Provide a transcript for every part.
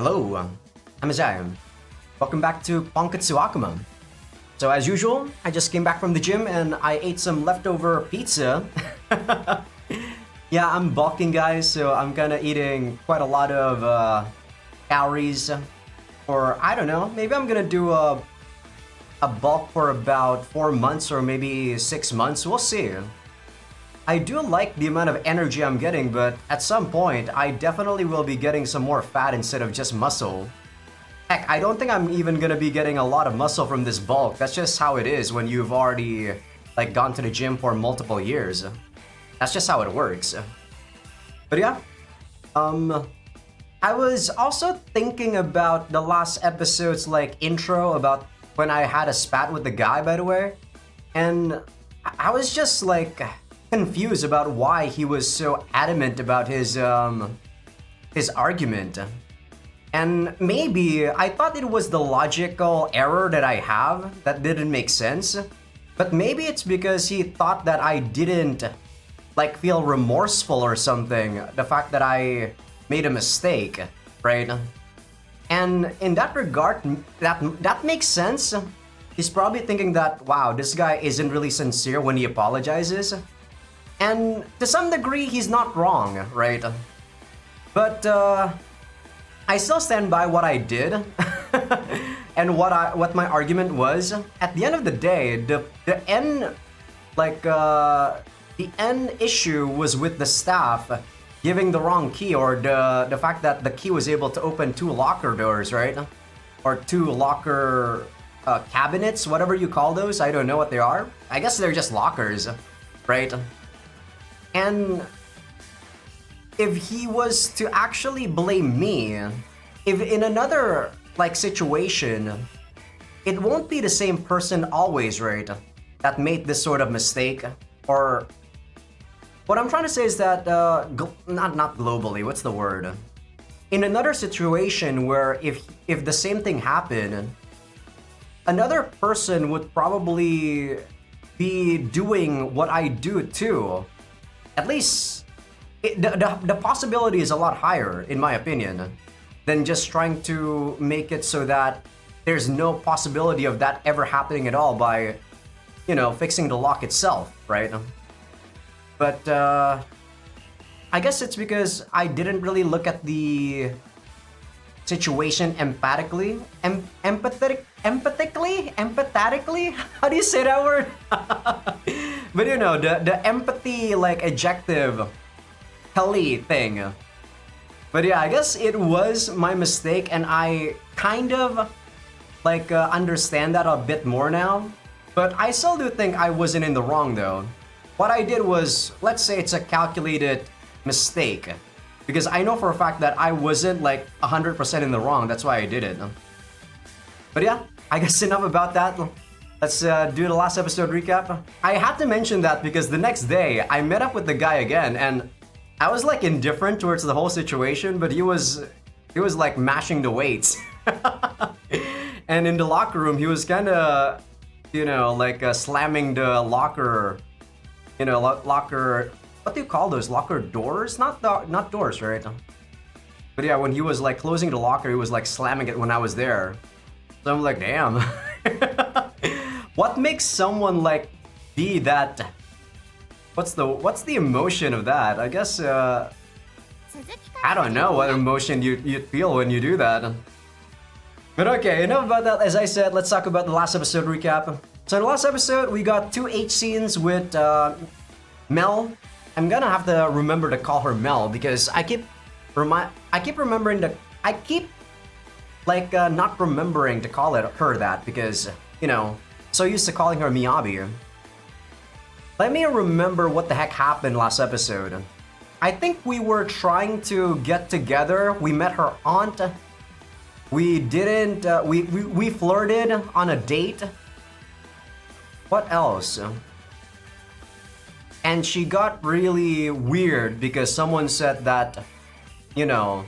Hello, I'm Azai. Welcome back to Ponketsu Akuma. So as usual, I just came back from the gym and I ate some leftover pizza. Yeah, I'm bulking, guys, so I'm kinda eating quite a lot of calories. Or I don't know, maybe I'm gonna do a bulk for about 4 months or maybe 6 months, we'll see. I do like the amount of energy I'm getting, but at some point, I definitely will be getting some more fat instead of just muscle. Heck, I don't think I'm even gonna be getting a lot of muscle from this bulk. That's just how it is when you've already like gone to the gym for multiple years. That's just how it works. But yeah, I was also thinking about the last episode's like intro about when I had a spat with the guy, by the way. And I was just like confused about why he was so adamant about his argument. And maybe I thought it was the logical error that I have that didn't make sense. But maybe it's because he thought that I didn't like feel remorseful or something. The fact that I made a mistake, right? And in that regard, that makes sense. He's probably thinking that, wow, this guy isn't really sincere when he apologizes. And to some degree, he's not wrong, right? But I still stand by what I did and what my argument was. At the end of the day, the end issue was with the staff giving the wrong key, or the fact that the key was able to open 2 locker doors, right? Or 2 locker cabinets, whatever you call those. I don't know what they are. I guess they're just lockers, right? And if he was to actually blame me, if in another like situation, it won't be the same person always, right? That made this sort of mistake. Or what I'm trying to say is that not globally. What's the word? In another situation where if the same thing happened, another person would probably be doing what I do too. At least the possibility is a lot higher, in my opinion, than just trying to make it so that there's no possibility of that ever happening at all by, you know, fixing the lock itself, right? But I guess it's because I didn't really look at the situation empathically. Empathetically? How do you say that word? But you know, the empathy like adjective heli thing. But yeah, I guess it was my mistake, and I kind of like understand that a bit more now. But I still do think I wasn't in the wrong though. What I did was, let's say it's a calculated mistake, because I know for a fact that I wasn't like 100% in the wrong. That's why I did it. But yeah, I guess enough about that. Let's do the last episode recap. I had to mention that because the next day I met up with the guy again, and I was like indifferent towards the whole situation, but he was like mashing the weights. And in the locker room, he was kind of, you know, like slamming the locker, you know, locker. What do you call those? Locker doors? Not doors, right? But yeah, when he was like closing the locker, he was like slamming it when I was there. So I'm like, damn. What makes someone like be that? What's the emotion of that? I guess I don't know what emotion you'd feel when you do that. But okay, enough about that. As I said, let's talk about the last episode recap. So in the last episode, we got 2 H scenes with Mel. I'm gonna have to remember to call her Mel because I keep not remembering to call her that because, you know, so used to calling her Miyabi. Let me remember what the heck happened last episode. I think we were trying to get together. We met her aunt. We didn't, we flirted on a date. What else? And she got really weird because someone said that, you know,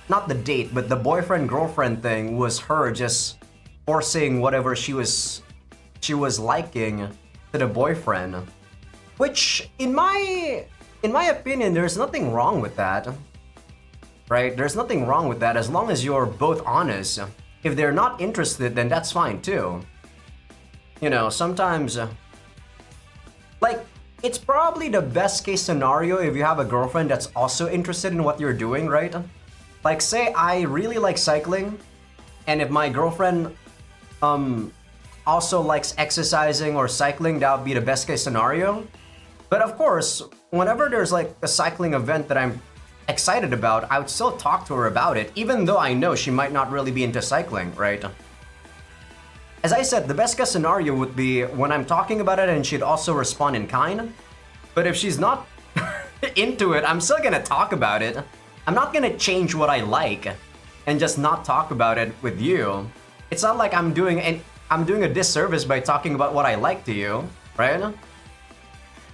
not the date, but the boyfriend-girlfriend thing was her just forcing whatever she was liking to the boyfriend. Which, in my opinion, there's nothing wrong with that. right? There's nothing wrong with that as long as you're both honest. If they're not interested, then that's fine too. You know, sometimes, like, it's probably the best case scenario if you have a girlfriend that's also interested in what you're doing, right? Like, say I really like cycling, and if my girlfriend also likes exercising or cycling, that would be the best case scenario. But of course, whenever there's like a cycling event that I'm excited about, I would still talk to her about it, even though I know she might not really be into cycling, right? As I said, the best case scenario would be when I'm talking about it and she'd also respond in kind. But if she's not into it, I'm still gonna talk about it. I'm not gonna change what I like and just not talk about it with you. It's not like I'm doing a disservice by talking about what I like to you, right?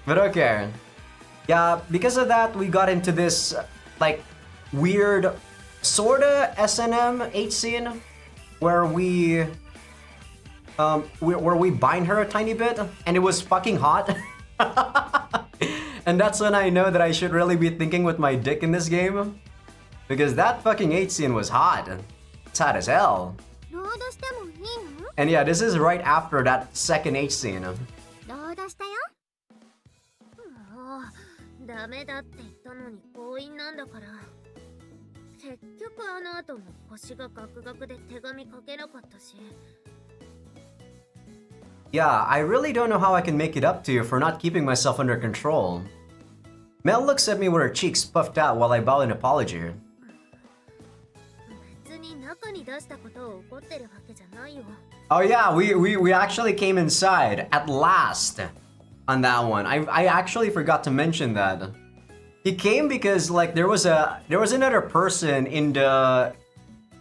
But okay. Yeah, because of that, we got into this, like, weird, sorta S&M H scene where we bind her a tiny bit, and it was fucking hot. And that's when I know that I should really be thinking with my dick in this game. Because that fucking H scene was hot. It's hot as hell. And yeah, this is right after that second H scene. ダメだって言ったのに強引なんだから結局あの後も腰がガクガクで手紙書けなかったし Yeah, I really don't know how I can make it up to you for not keeping myself under control. Mel looks at me with her cheeks puffed out while I bow in apology. 別に中に出したことを怒ってるわけじゃないよ Oh yeah, we actually came inside at last. On that one, I actually forgot to mention that. He came because like there was another person in the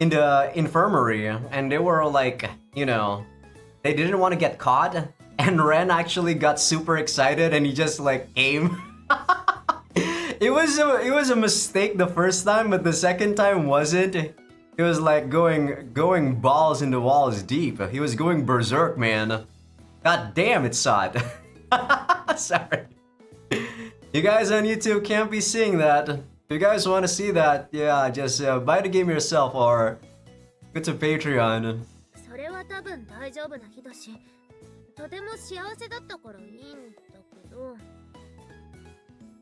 infirmary, and they were like, you know, they didn't want to get caught, and Ren actually got super excited and he just like came. It was a mistake the first time, but the second time wasn't. It was like going balls in the walls deep. He was going berserk, man. God damn, it's hot. Sorry. You guys on YouTube can't be seeing that. If you guys want to see that, yeah, just buy the game yourself or go to Patreon. それは多分大丈夫な日だしとても幸せだったからいいんだけど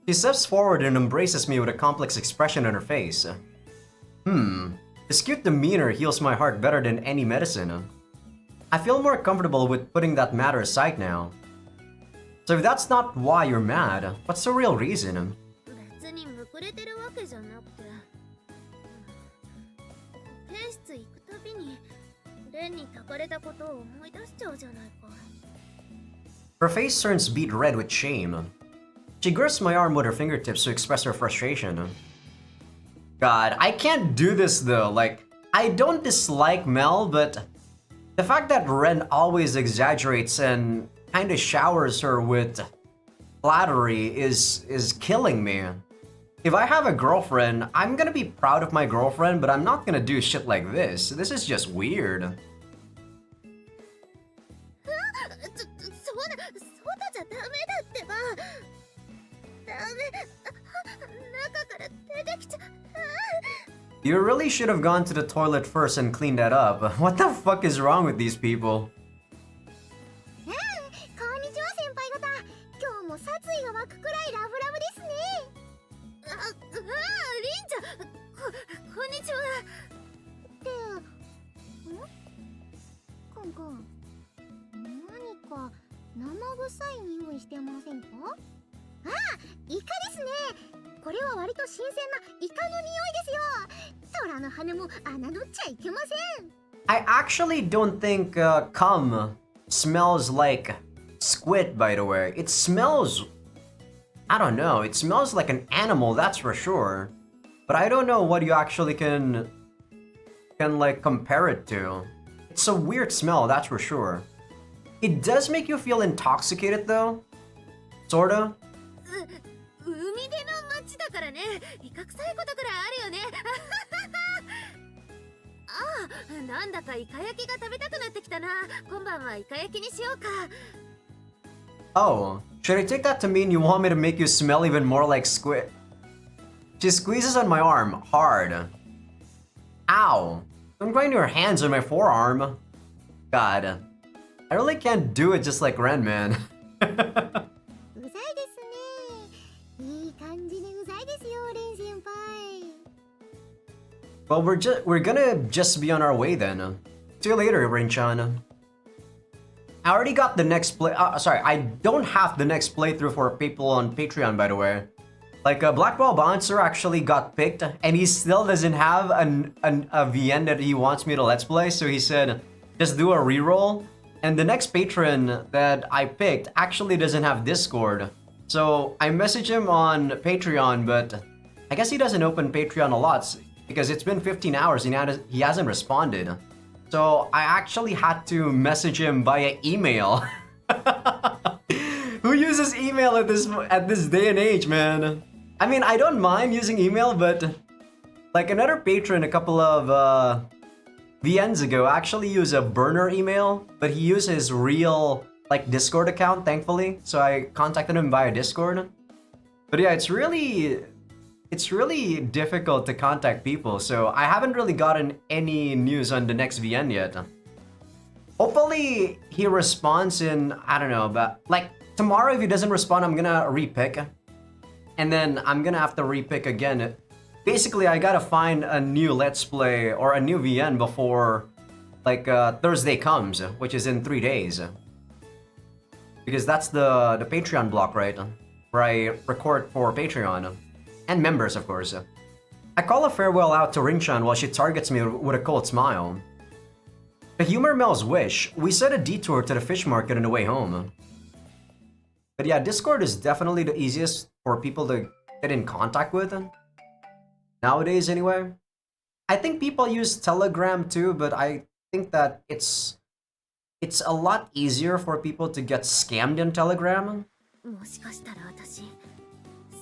She steps forward and embraces me with a complex expression on her face. This cute demeanor heals my heart better than any medicine. I feel more comfortable with putting that matter aside now. So if that's not why you're mad, what's the real reason? 別にむくれてるわけじゃなくて提出行くたびにレンにたかれたことを思い出しちゃうじゃないか Her face turns beet red with shame. She grips my arm with her fingertips to express her frustration. God, I can't do this though. Like, I don't dislike Mel, but the fact that Ren always exaggerates and kind of showers her with flattery is killing me. If I have a girlfriend, I'm gonna be proud of my girlfriend, but I'm not gonna do shit like this. This is just weird. そうだじゃダメだってばダメ中から出てきちゃ You really should have gone to the toilet first and cleaned that up. What the fuck is wrong with these people? こんにちは先輩方今日も殺意が湧くくらいラブラブですねりんちゃんこんにちはってコンコン何か生臭い匂いしてませんかイカですねこれは割と新鮮なイカの匂いですよ空の羽も侮っちゃいけません I actually don't think cum smells like squid, by the way. It smells... I don't know. It smells like an animal, that's for sure. But I don't know what you actually can like compare it to. It's a weird smell, that's for sure. It does make you feel intoxicated though. Sorta. 海辺の町だからねイカ臭いことくらいあるよねなんだかイカ焼きが食べたくなってきたな今晩はイカ焼きにしようか Oh, should I take that to mean you want me to make you smell even more like squid? She squeezes on my arm hard. Ow! Don't grind your hands on my forearm. God. I really can't do it just like Ren, man. うざいですね。いい感じにうざいですよ、レン先輩。 Well, we're gonna just be on our way then. See you later, Rin-chan. I already got the next sorry, I don't have the next playthrough for people on Patreon, by the way. Like, Black Ball Bouncer actually got picked, and he still doesn't have a VN that he wants me to Let's Play, so he said, just do a reroll. And the next patron that I picked actually doesn't have Discord. So I messaged him on Patreon, but I guess he doesn't open Patreon a lot, because it's been 15 hours and he hasn't responded. So I actually had to message him via email. Who uses email at this day and age, man? I mean, I don't mind using email, but like another patron a couple of VNs ago actually used a burner email, but he used his real like Discord account, thankfully. So I contacted him via Discord. But yeah, it's really difficult to contact people, so I haven't really gotten any news on the next VN yet. Hopefully he responds in, I don't know, but like tomorrow if he doesn't respond, I'm gonna repick. And then I'm gonna have to repick again. Basically, I gotta find a new Let's Play or a new VN before like Thursday comes, which is in 3 days. Because that's the Patreon block, right? Where I record for Patreon. And members, of course. I call a farewell out to Rin-chan while she targets me with a cold smile. To humor Mel's wish, we set a detour to the fish market on the way home. But yeah, Discord is definitely the easiest for people to get in contact with. Nowadays, anyway. I think people use Telegram too, but I think that it's a lot easier for people to get scammed in Telegram. もしかしたら私、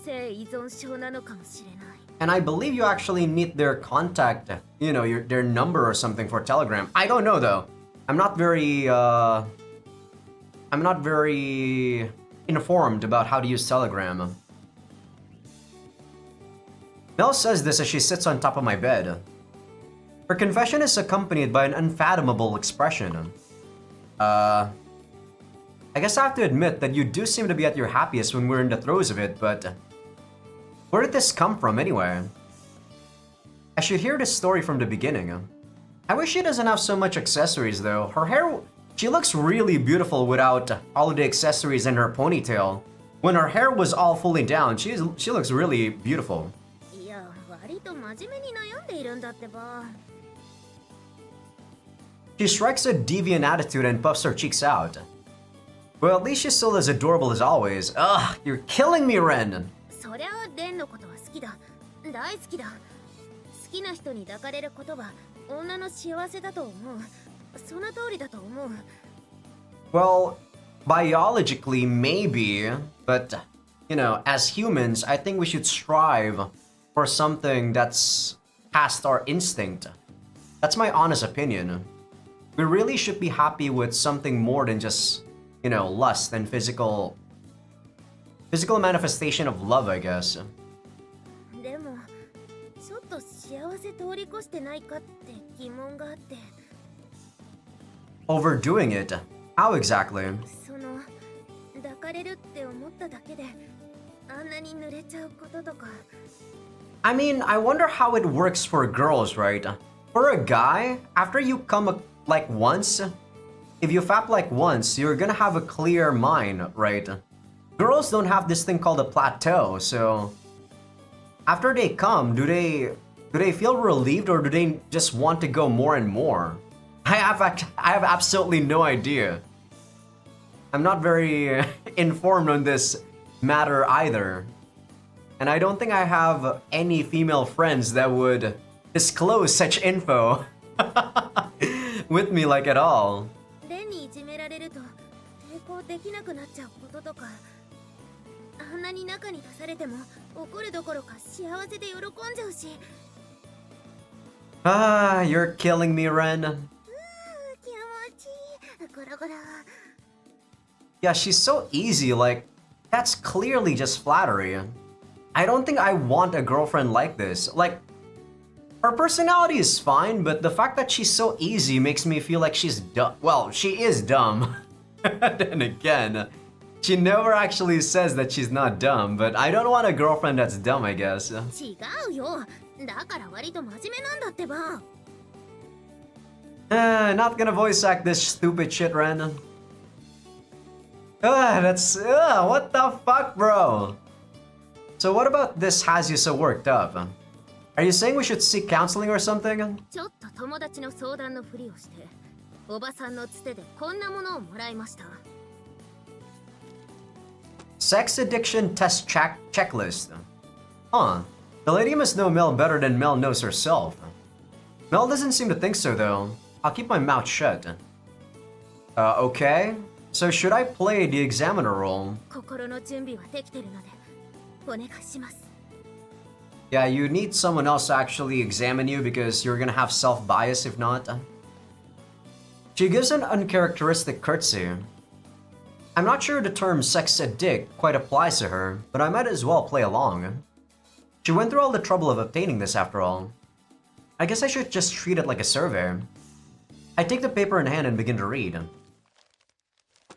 性依存症なのかもしれない。 And I believe you actually need their contact, you know, their number or something for Telegram. I don't know though. I'm not very informed about how to use Telegram. Mel says this as she sits on top of my bed. Her confession is accompanied by an unfathomable expression. I guess I have to admit that you do seem to be at your happiest when we're in the throes of it, but where did this come from anyway? I should hear this story from the beginning. I wish she doesn't have so much accessories though. Her hair, she looks really beautiful without all of the accessories in her ponytail. When her hair was all fully down, she looks really beautiful. いや、割と真面目に悩んでいるんだってば。 She strikes a deviant attitude and puffs her cheeks out. Well, at least she's still as adorable as always. Ugh, you're killing me, Ren! そりゃレンのことは好きだ。大好きだ。好きな人に抱かれることは女の幸せだと思う。その通りだと思う。 Well, biologically, maybe, but, you know, as humans, I think we should strive for something that's past our instinct. That's my honest opinion. We really should be happy with something more than just, you know, lust and physical manifestation of love, I guess. でも、ちょっと幸せ通り越してないかって疑問があって。 Overdoing it? How exactly? その、抱かれるって思っただけで、あんなに濡れちゃうこととか。 I mean, I wonder how it works for girls, right? For a guy, after you come like once, if you fap like once, you're gonna have a clear mind, right? Girls don't have this thing called a plateau, so after they come, do they feel relieved or do they just want to go more and more? I have absolutely no idea. I'm not very informed on this matter either. And I don't think I have any female friends that would disclose such info with me like at all. レンにいじめられると抵抗できなくなっちゃうこととか。あんなに中に出されても怒るどころか幸せで喜んじゃうし。 Ah, you're killing me, Ren. 気持ちいい。ゴロゴロ。 Yeah, she's so easy, like, that's clearly just flattery. I don't think I want a girlfriend like this. Like, her personality is fine, but the fact that she's so easy makes me feel like she's dumb. Well, she is dumb. Then again, she never actually says that she's not dumb, but I don't want a girlfriend that's dumb, I guess. 違うよ。だから割と真面目なんだってば。Not gonna voice act this stupid shit, Ren. What the fuck, bro? So what about this has you so worked up? Are you saying we should seek counseling or something? ちょっと友達の相談のふりをして、おばさんのつてでこんなものをもらいました。Sex addiction test checklist. Huh. The lady must know Mel better than Mel knows herself. Mel doesn't seem to think so, though. I'll keep my mouth shut. Okay. So should I play the examiner role? 心の準備はできてるので、お願いします。Yeah, you need someone else to actually examine you because you're gonna have self-bias if not. She gives an uncharacteristic curtsy. I'm not sure the term sex addict quite applies to her, but I might as well play along. She went through all the trouble of obtaining this after all. I guess I should just treat it like a survey. I take the paper in hand and begin to read.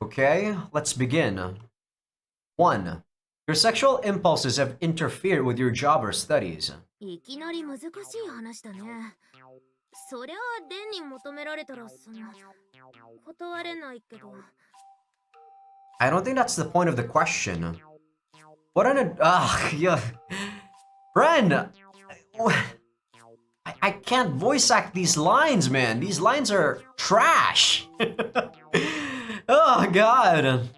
Okay, let's begin. 1. Your sexual impulses have interfered with your job or studies. いきなり難しい話だね。そりゃあ、デンに求められたら断れないけど。I don't think that's the point of the question. What an yeah. Ren! I can't voice act these lines, man. These lines are trash. Oh, God.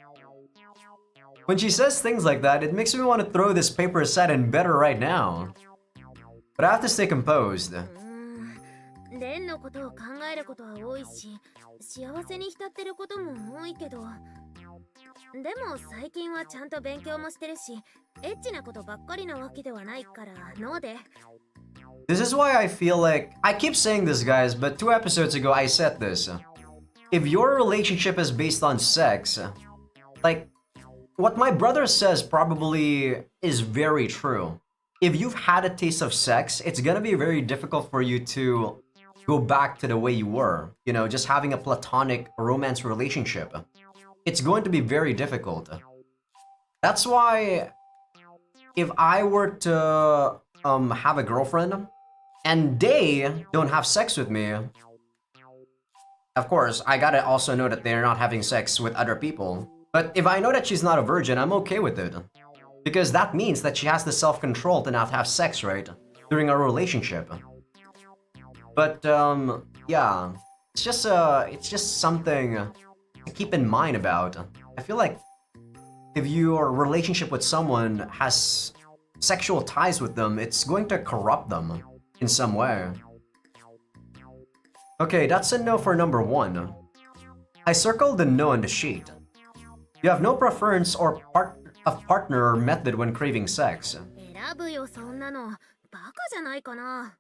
When she says things like that, it makes me want to throw this paper aside and better right now. But I have to stay composed. レンのことを考えることは多いし、幸せに浸ってることも多いけど、でも最近はちゃんと勉強もしてるし、エッチなことばっかりなわけではないからノーで。This is why I feel like I keep saying this, guys, but 2 episodes ago I said this. If your relationship is based on sex, like what my brother says probably is very true. If you've had a taste of sex, it's gonna be very difficult for you to go back to the way you were, you know, just having a platonic romance relationship. It's going to be very difficult. That's why if I were to have a girlfriend and they don't have sex with me, of course, I gotta also know that they're not having sex with other people. But if I know that she's not a virgin, I'm okay with it. Because that means that she has the self-control to not have sex, right? During our relationship. But, yeah. It's just something to keep in mind about. I feel like if your relationship with someone has sexual ties with them, it's going to corrupt them in some way. Okay, that's a no for number 1. I circled the no on the sheet. You have no preference or partner or method when craving sex. 選ぶよそんなの。バカじゃないかな。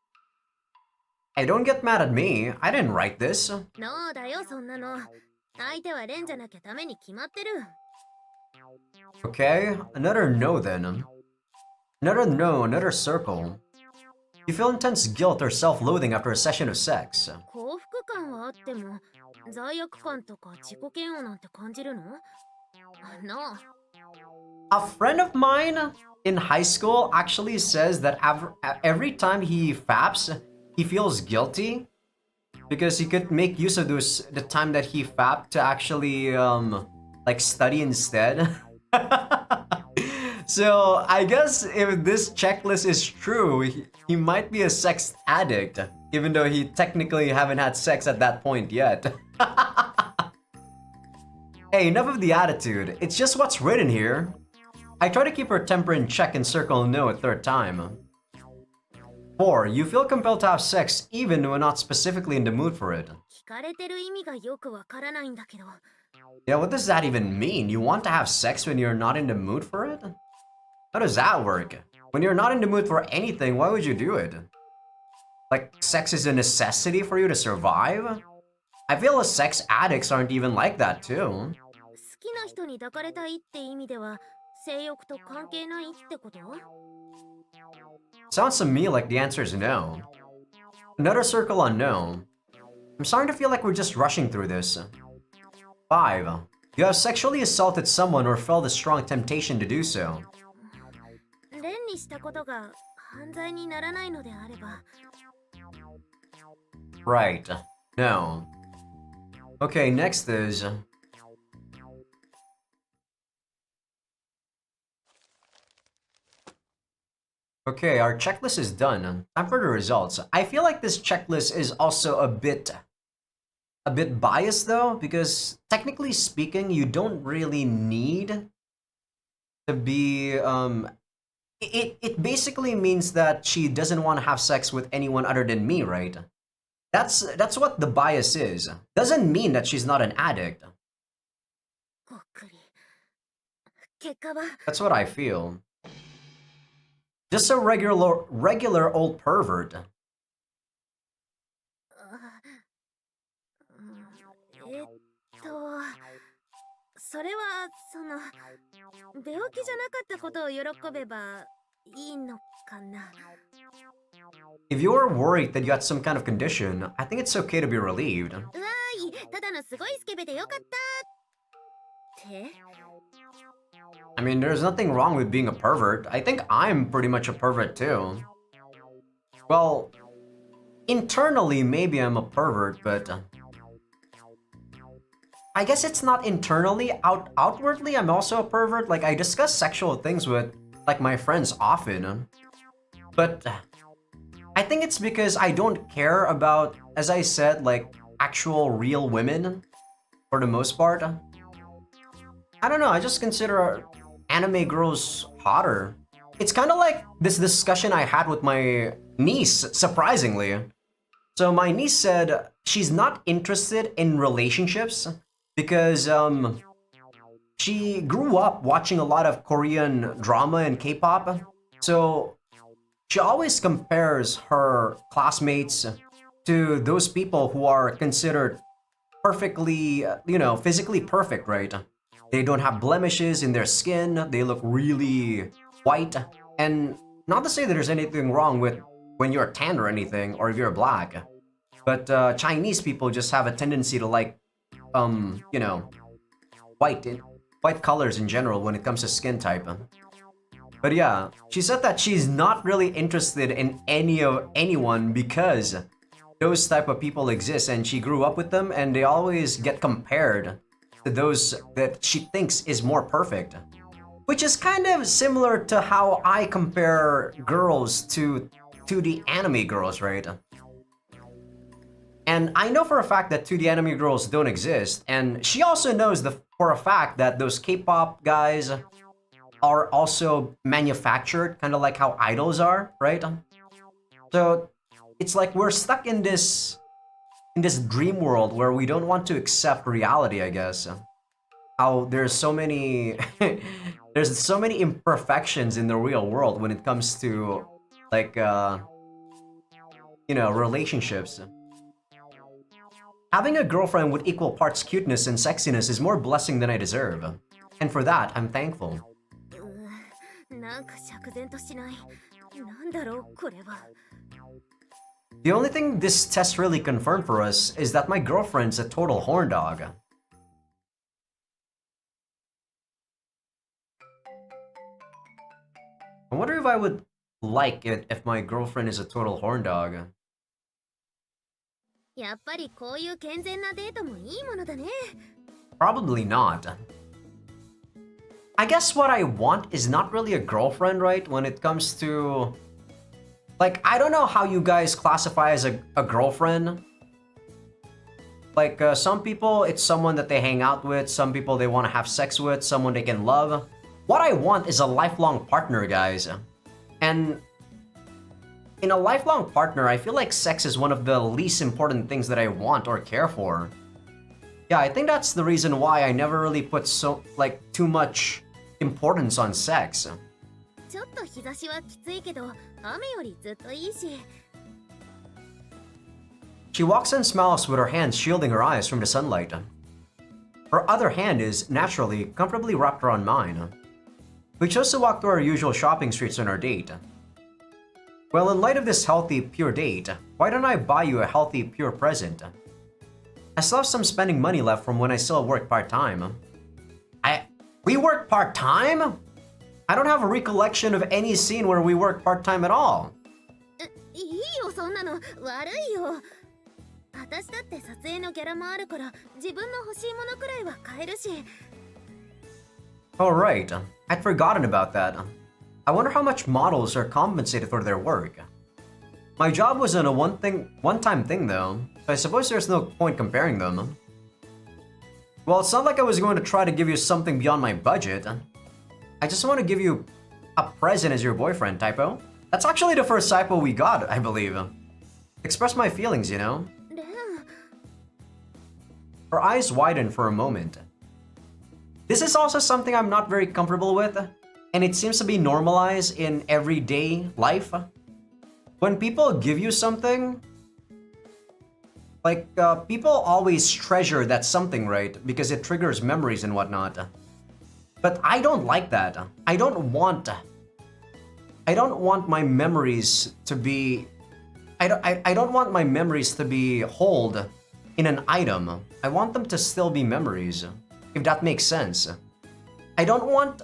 Hey, don't get mad at me. I didn't write this. ノーだよそんなの。相手はレンじゃなきゃダメに決まってる。Okay, another no then. Another no, another circle. You feel intense guilt or self-loathing after a session of sex. 幸福感はあっても、罪悪感とか自己嫌悪なんて感じるの？No. A friend of mine in high school actually says that every time he faps, he feels guilty because he could make use of the time that he fapped to actually like study instead. So I guess if this checklist is true, he might be a sex addict, even though he technically haven't had sex at that point yet. Hey, enough of the attitude. It's just what's written here. I try to keep her temper in check and circle no a 3rd time. 4. You feel compelled to have sex even when not specifically in the mood for it. 聞かれてる意味がよくわからないんだけど。Yeah, what does that even mean? You want to have sex when you're not in the mood for it? How does that work? When you're not in the mood for anything, why would you do it? Like, sex is a necessity for you to survive? I feel sex addicts aren't even like that too. 好きな人に抱かれたいって意味では、性欲と関係ないってこと？ Sounds to me like the answer is no. Another circle on no. I'm starting to feel like we're just rushing through this. 5. You have sexually assaulted someone or felt a strong temptation to do so. 連にしたことが犯罪にならないのであれば。 Right. No. Okay, next is... Okay, our checklist is done. Time for the results. I feel like this checklist is also a bit biased though, because technically speaking, you don't really need to be it basically means that she doesn't want to have sex with anyone other than me, right? That's what the bias is. Doesn't mean that she's not an addict. ごっくり。結果は。 That's what I feel. Just a regular old pervert. それは病気じゃなかったことを喜べばいいのかな。 If you're worried that you had some kind of condition, I think it's okay to be relieved. うわーい、ただのすごいスケベでよかったって。 I mean, there's nothing wrong with being a pervert. I think I'm pretty much a pervert too. Well, internally, maybe I'm a pervert, but I guess it's not internally. Outwardly, I'm also a pervert. Like, I discuss sexual things with, like, my friends often. But I think it's because I don't care about, as I said, like, actual real women, for the most part. I don't know, I just consider anime girls hotter. It's kind of like this discussion I had with my niece, surprisingly. So my niece said she's not interested in relationships because she grew up watching a lot of Korean drama and K-pop. So she always compares her classmates to those people who are considered perfectly, physically perfect, right? They don't have blemishes in their skin, they look really white. And not to say that there's anything wrong with when you're tan or anything, or if you're black. But Chinese people just have a tendency to like, white colors in general when it comes to skin type. But yeah, she said that she's not really interested in anyone because those type of people exist and she grew up with them and they always get compared to those that she thinks is more perfect. Which is kind of similar to how I compare girls to the anime girls, right? And I know for a fact that 2D anime girls don't exist, and she also knows for a fact that those K-pop guys are also manufactured, kind of like how idols are, right? So it's like we're stuck in this dream world where we don't want to accept reality, I guess. How there's so many there's so many imperfections in the real world when it comes to like relationships. Having a girlfriend with equal parts cuteness and sexiness is more blessing than I deserve. And for that, I'm thankful. なんか釈然としない。なんだろうこれは。 The only thing this test really confirmed for us is that my girlfriend's a total horn dog. I wonder if I would like it if my girlfriend is a total horn dog. やっぱりこういう健全なデートもいいものだね。 Probably not. I guess what I want is not really a girlfriend, right? When it comes to... Like, I don't know how you guys classify as a girlfriend. Like, some people, it's someone that they hang out with. Some people they want to have sex with. Someone they can love. What I want is a lifelong partner, guys. And in a lifelong partner, I feel like sex is one of the least important things that I want or care for. Yeah, I think that's the reason why I never really put too much importance on sex. ちょっと日差しはきついけど、雨よりずっといいし。 She walks and smiles with her hands shielding her eyes from the sunlight. Her other hand is, naturally, comfortably wrapped around mine. We chose to walk through our usual shopping streets on our date. Well, in light of this healthy, pure date, why don't I buy you a healthy, pure present? I still have some spending money left from when I still work part-time. We work part-time? I don't have a recollection of any scene where we work part-time at all. いいよそんなの悪いよ。私だって撮影のギャラもあるから自分の欲しいものくらいは買えるし。Oh right, I'd forgotten about that. I wonder how much models are compensated for their work. My job wasn't a one-time thing though, so I suppose there's no point comparing them. Well, it's not like I was going to try to give you something beyond my budget. I just want to give you a present as your boyfriend, typo. That's actually the first typo we got, I believe. Express my feelings, you know? Her eyes widen for a moment. This is also something I'm not very comfortable with, and it seems to be normalized in everyday life. When people give you something, like, people always treasure that something, right? Because it triggers memories and whatnot. But I don't like that. I don't want my memories to be... I don't want my memories to be held in an item. I want them to still be memories, if that makes sense. I don't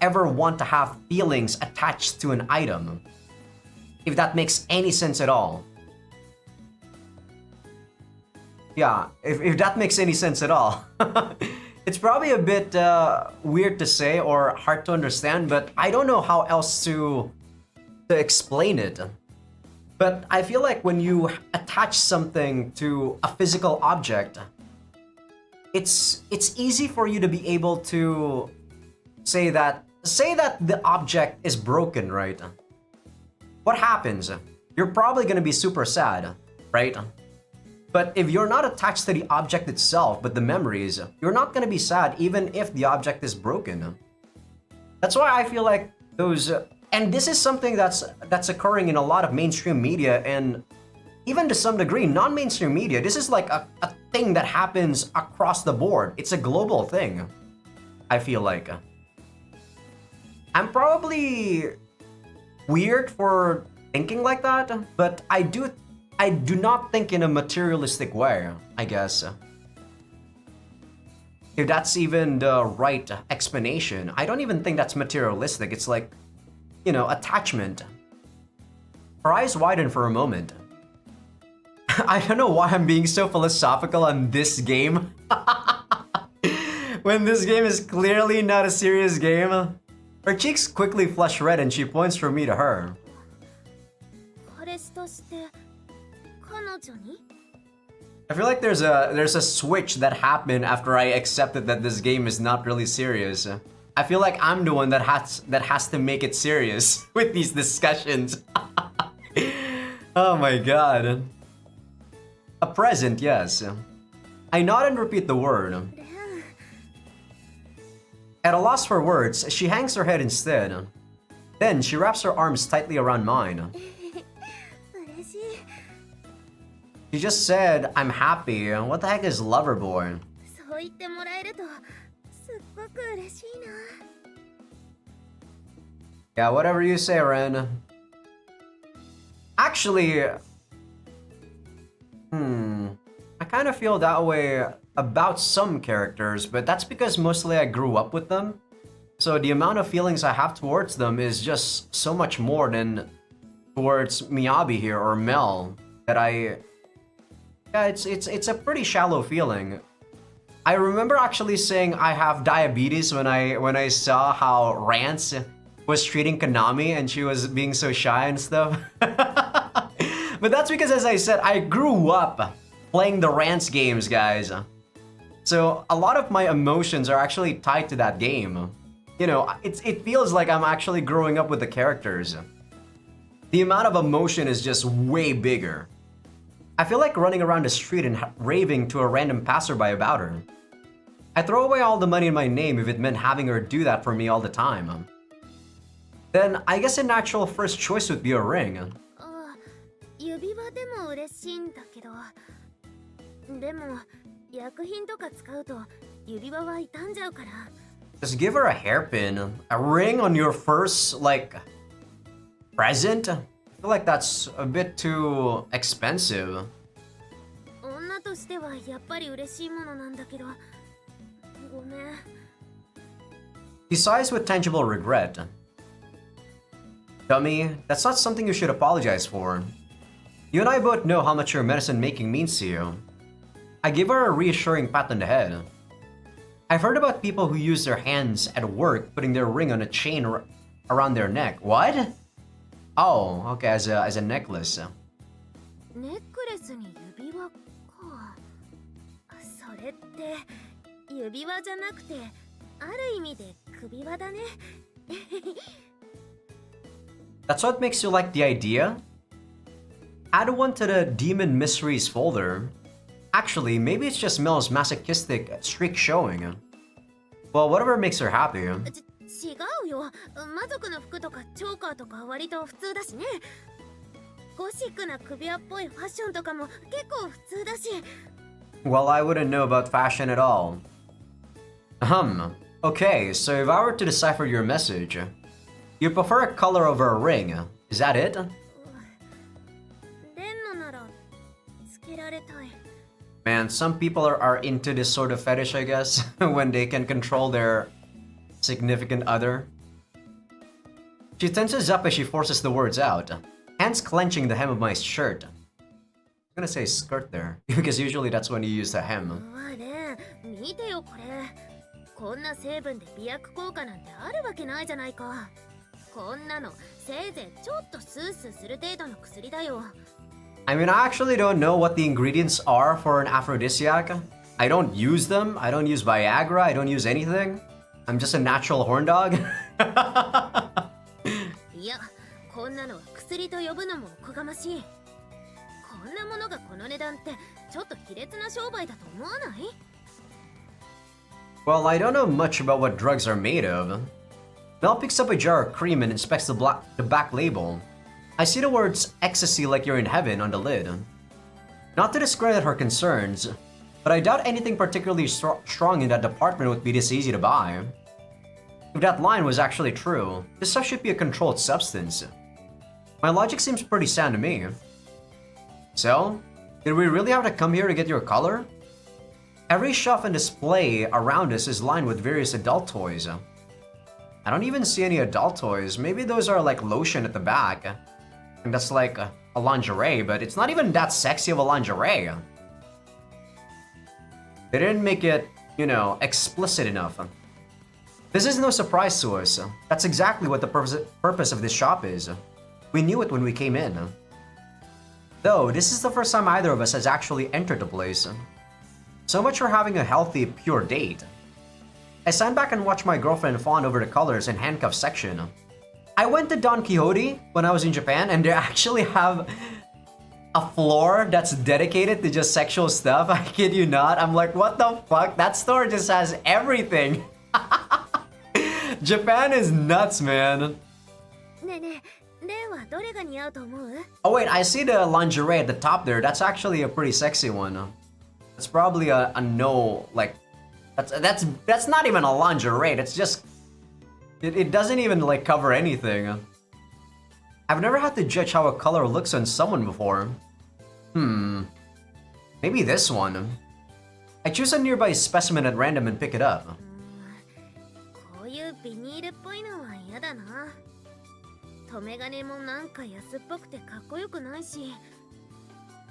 ever want to have feelings attached to an item, if that makes any sense at all. Yeah, if that makes any sense at all. It's probably a bit weird to say or hard to understand, but I don't know how else to explain it. But I feel like when you attach something to a physical object, it's easy for you to be able to say that the object is broken, right? What happens? You're probably gonna be super sad, right? But if you're not attached to the object itself, but the memories, you're not gonna be sad even if the object is broken. That's why I feel like those, and this is something that's occurring in a lot of mainstream media and even to some degree non-mainstream media. This is like a thing that happens across the board. It's a global thing, I feel like. I'm probably weird for thinking like that, but I do not think in a materialistic way, I guess. If that's even the right explanation. I don't even think that's materialistic. It's like, you know, attachment. Her eyes widen for a moment. I don't know why I'm being so philosophical on this game. When this game is clearly not a serious game. Her cheeks quickly flush red and she points from me to her. I feel like there's a switch that happened after I accepted that this game is not really serious. I feel like I'm the one that has to make it serious with these discussions. Oh my god. A present, yes. I nod and repeat the word. At a loss for words, she hangs her head instead. Then she wraps her arms tightly around mine. She just said, I'm happy. What the heck is lover boy? Yeah, whatever you say, Ren. Actually, I kind of feel that way about some characters, but that's because mostly I grew up with them. So the amount of feelings I have towards them is just so much more than towards Miyabi here or Mel that yeah, it's a pretty shallow feeling. I remember actually saying I have diabetes when I saw how Rance was treating Konami and she was being so shy and stuff. But that's because, as I said, I grew up playing the Rance games, guys. So a lot of my emotions are actually tied to that game. You know, it feels like I'm actually growing up with the characters. The amount of emotion is just way bigger. I feel like running around the street and raving to a random passerby about her. I throw away all the money in my name if it meant having her do that for me all the time. Then I guess a natural first choice would be a ring. Just give her a hairpin. A ring on your first, like... present? I feel like that's a bit too expensive. 女としてはやっぱり嬉しいものなんだけど、ごめん。He sighs with tangible regret. Dummy, that's not something you should apologize for. You and I both know how much your medicine making means to you. I give her a reassuring pat on the head. I've heard about people who use their hands at work putting their ring on a chain around their neck. What? Oh, okay, as a necklace. ネックレスに指輪か。それって指輪じゃなくて、ある意味で首輪だね。That's what makes you like the idea? Add one to the Demon Mysteries folder. Actually, maybe it's just Mel's masochistic streak showing. Well, whatever makes her happy. 違うよ。魔族の服とかチョーカーとか割と普通だしね。ゴシックな首輪っぽいファッションとかも結構普通だし。Well, I wouldn't know about fashion at all. Okay, so if I were to decipher your message, you prefer a color over a ring. Is that it? レンノならつけられたい。 Man, some people are into this sort of fetish, I guess, when they can control their significant other. She tenses up as she forces the words out, hands clenching the hem of my shirt. I'm gonna say skirt there, because usually that's when you use the hem. わレン、見てよこれ。こんな成分で美薬効果なんてあるわけないじゃないか。こんなのせいぜいちょっとスースーする程度の薬だよ。I mean, I actually don't know what the ingredients are for an aphrodisiac. I don't use them. I don't use Viagra. I don't use anything. I'm just a natural horn dog. いや、こんなのは薬と呼ぶのもおこがましい。こんなものがこの値段ってちょっと卑劣な商売だと思わない？ Well, I don't know much about what drugs are made of. Mel picks up a jar of cream and inspects the back label. I see the words ecstasy like you're in heaven on the lid. Not to discredit her concerns, but I doubt anything particularly strong in that department would be this easy to buy. If that line was actually true, this stuff should be a controlled substance. My logic seems pretty sound to me. So, did we really have to come here to get your color? Every shelf and display around us is lined with various adult toys. I don't even see any adult toys. Maybe those are like lotion at the back. And that's like a lingerie, but it's not even that sexy of a lingerie. They didn't make it, you know, explicit enough. This is no surprise to us. That's exactly what the purpose of this shop is. We knew it when we came in. Though, this is the first time either of us has actually entered the place. So much for having a healthy, pure date. I stand back and watch my girlfriend fawn over the colors and handcuff section. I went to Don Quixote when I was in Japan, and they actually have a floor that's dedicated to just sexual stuff. I kid you not. I'm like, what the fuck? That store just has everything. Japan is nuts, man. ねえねえ、レンはどれが似合うと思う？ Oh wait, I see the lingerie at the top there. That's actually a pretty sexy one. It's probably a no, like, that's not even a lingerie. It's just, it doesn't even like cover anything. I've never had to judge how a color looks on someone before. Maybe this one. I choose a nearby specimen at random and pick it up. こういうビニールっぽいのは嫌だな。留め金もなんか安っぽくてかっこよくないし、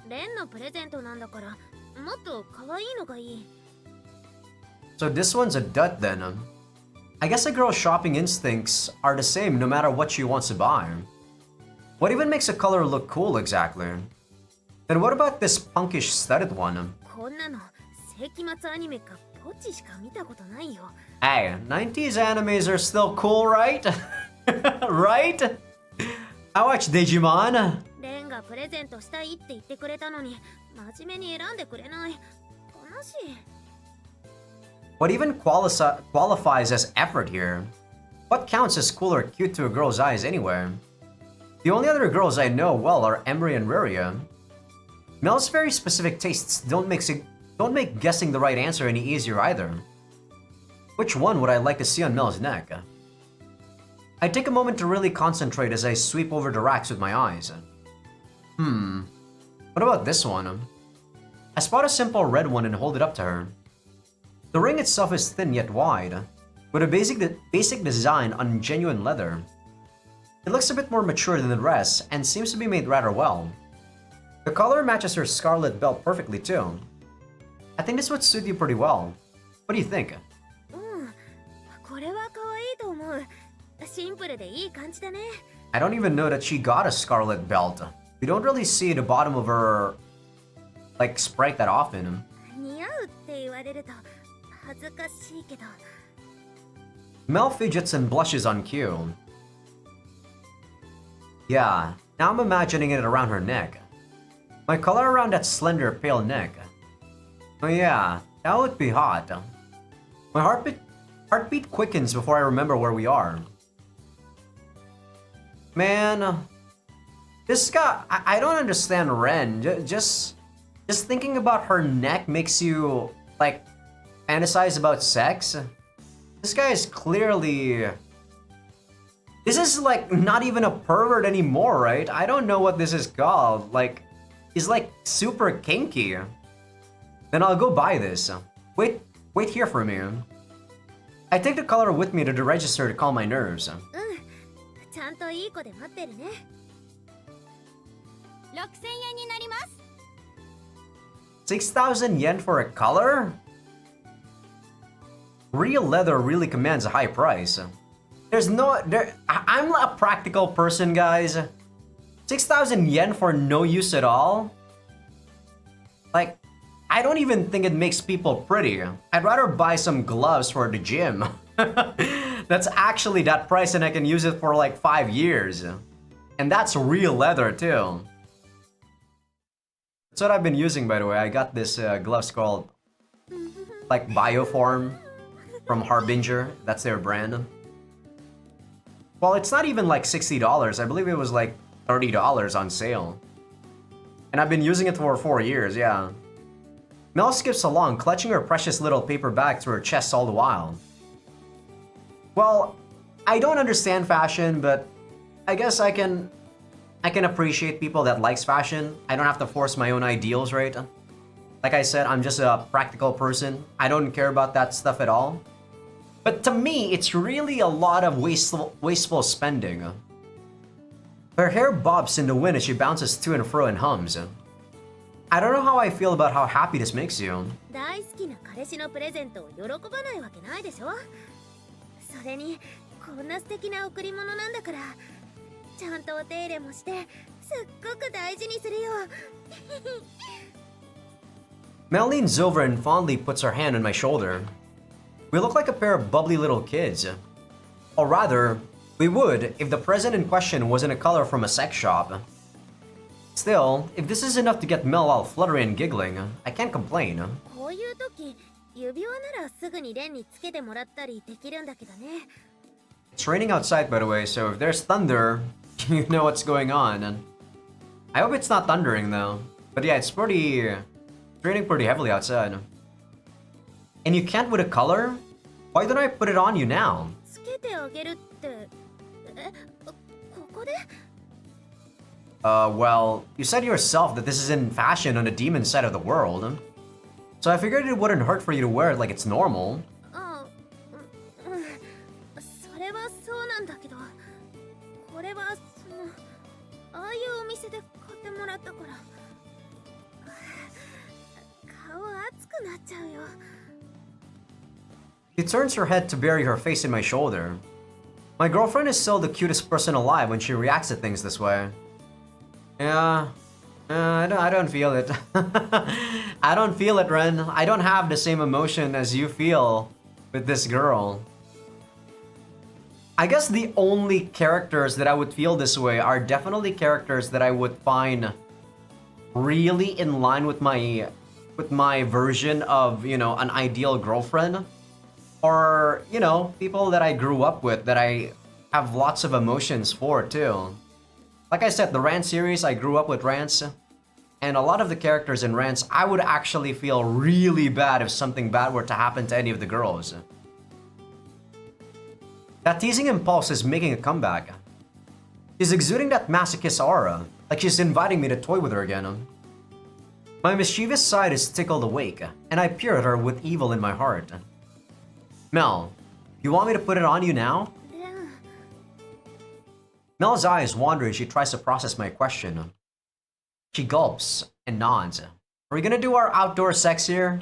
レンのプレゼントなんだから、もっと可愛いのがいい。So this one's a dud then. I guess a girl's shopping instincts are the same no matter what she wants to buy. What even makes a color look cool exactly? Then what about this punkish studded one? こんなの世紀末アニメかポッチしか見たことないよ。Hey, 90s animes are still cool, right? Right? I watch Digimon. レンがプレゼントしたいって言ってくれたのに、真面目に選んでくれない。悲しい。What even qualifies as effort here? What counts as cool or cute to a girl's eyes anyway? The only other girls I know well are Emery and Ruria. Mel's very specific tastes don't make guessing the right answer any easier either. Which one would I like to see on Mel's neck? I take a moment to really concentrate as I sweep over the racks with my eyes. What about this one? I spot a simple red one and hold it up to her. The ring itself is thin yet wide, with a basic design on genuine leather. It looks a bit more mature than the rest and seems to be made rather well. The color matches her scarlet belt perfectly too. I think this would suit you pretty well. What do you think? これは可愛いと思う。シンプルでいい感じだね。I don't even know that she got a scarlet belt. We don't really see the bottom of her, like, sprite that often. 似合うって言われると恥ずかしいけど。Mel fidgets and blushes on cue. Yeah, now I'm imagining it around her neck. My color around that slender, pale neck. Oh yeah, that would be hot. My heartbeat quickens before I remember where we are. Man, this guy, I don't understand Ren. Just thinking about her neck makes you, like, fantasize about sex. This guy is clearly... This is, like, not even a pervert anymore, right? I don't know what this is called. Like, he's, like, super kinky. Then I'll go buy this. Wait here for me. I take the color with me to the register to calm my nerves. ちゃんといい子で待ってるね。6000円になります。6,000 yen for a color? Real leather really commands a high price. I'm a practical person, guys. 6,000 yen for no use at all? Like, I don't even think it makes people pretty. I'd rather buy some gloves for the gym. That's actually that price and I can use it for like 5 years. And that's real leather too. That's what I've been using, by the way. I got this gloves called like Bioform from Harbinger. That's their brand. Well, it's not even like $60. I believe it was like $30 on sale. And I've been using it for 4 years, yeah. Mel skips along, clutching her precious little paper bag to her chest all the while. Well, I don't understand fashion, but I guess I can appreciate people that likes fashion. I don't have to force my own ideals, right? Like I said, I'm just a practical person. I don't care about that stuff at all. But to me, it's really a lot of wasteful spending. Her hair bobs in the wind as she bounces to and fro and hums. I don't know how I feel about how happy this makes you. 大好きな彼氏のプレゼントを喜ばないわけないでしょ。それにこんな素敵な贈り物なんだからちゃんとお手入れもしてすっごく大事にするよ。Mel leans over and fondly puts her hand on my shoulder. We look like a pair of bubbly little kids. Or rather, we would if the present in question wasn't a color from a sex shop. Still, if this is enough to get Mel all fluttery and giggling, I can't complain. こういう時指輪ならすぐにレンにつけてもらったりできるんだけどね。It's raining outside, by the way, so if there's thunder, you know what's going on. And I hope it's not thundering though. But yeah, it's raining pretty heavily outside. And you can't with a color? Why don't I put it on you now? つけてあげるって、ここで？ Well, you said yourself that this is in fashion on the demon side of the world. So I figured it wouldn't hurt for you to wear it like it's normal. あ、それはそうなんだけど、これはああいうお店で買ってもらったから、顔熱くなっちゃうよ。She turns her head to bury her face in my shoulder. My girlfriend is still the cutest person alive when she reacts to things this way. Yeah, I don't feel it. I don't feel it, Ren. I don't have the same emotion as you feel with this girl. I guess the only characters that I would feel this way are definitely characters that I would find really in line with my version of, you know, an ideal girlfriend. Or, you know, people that I grew up with that I have lots of emotions for too. Like I said, the Rant series, I grew up with Rants. And a lot of the characters in Rants, I would actually feel really bad if something bad were to happen to any of the girls. That teasing impulse is making a comeback. She's exuding that masochist aura, like she's inviting me to toy with her again. My mischievous side is tickled awake, and I peer at her with evil in my heart. Mel, you want me to put it on you now? Mel's eyes wander as she tries to process my question. She gulps and nods. Are we gonna do our outdoor sex here?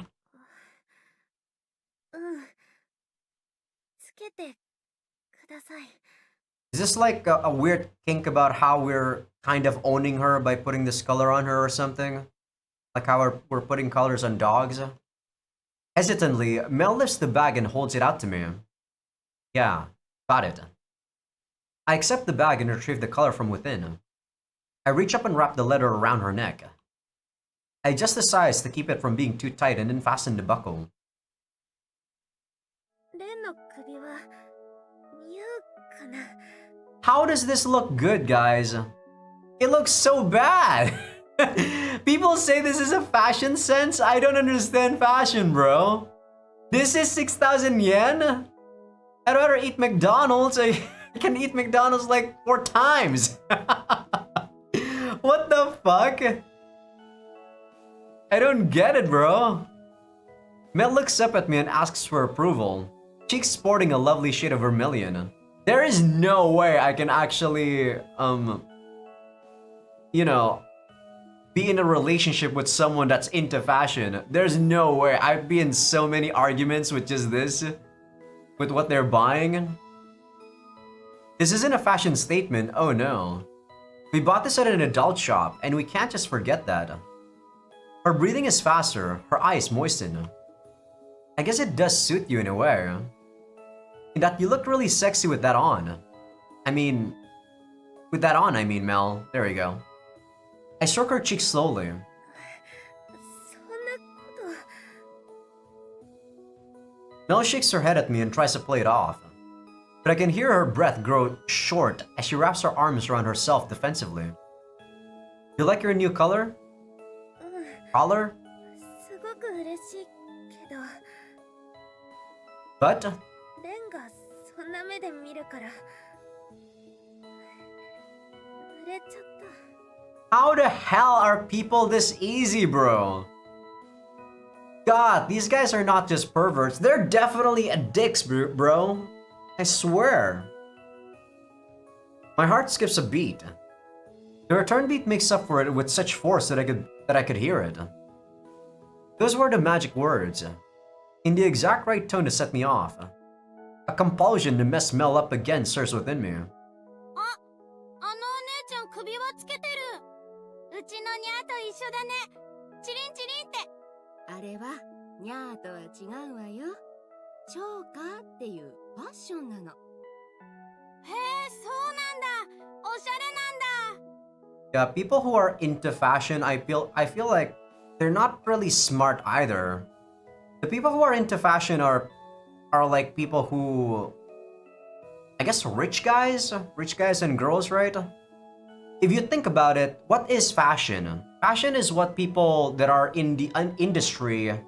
Is this like a weird kink about how we're kind of owning her by putting this color on her or something? Like how we're putting colors on dogs? Hesitantly, Mel lifts the bag and holds it out to me. Yeah, got it. I accept the bag and retrieve the color from within. I reach up and wrap the letter around her neck. I adjust the size to keep it from being too tight and then fasten the buckle. How does this look good, guys? It looks so bad! People say this is a fashion sense. I don't understand fashion, bro. This is 6,000 yen? I'd rather eat McDonald's. I can eat McDonald's like 4 times. What the fuck? I don't get it, bro. Mel looks up at me and asks for approval, cheeks sporting a lovely shade of vermilion. There is no way I can actually, you know, be in a relationship with someone that's into fashion. There's no way. I'd be in so many arguments with just this, with what they're buying. This isn't a fashion statement, oh no. We bought this at an adult shop, and we can't just forget that. Her breathing is faster, her eyes moisten. I guess it does suit you in a way. In that you look really sexy with that on. I mean, Mel. There you go. I stroke her cheek slowly. Mel shakes her head at me and tries to play it off. But I can hear her breath grow short as she wraps her arms around herself defensively. You like your new color? Collar? But? How the hell are people this easy, bro? God, these guys are not just perverts. They're definitely addicts, bro. I swear. My heart skips a beat. The return beat makes up for it with such force that I could hear it. Those were the magic words, in the exact right tone to set me off. A compulsion to mess Mel up again stirs within me. Yeah, people who are into fashion, I feel like they're not really smart either. The people who are into fashion are like people who, I guess, rich guys and girls, right? If you think about it, what is fashion? Fashion is what people that are in the industry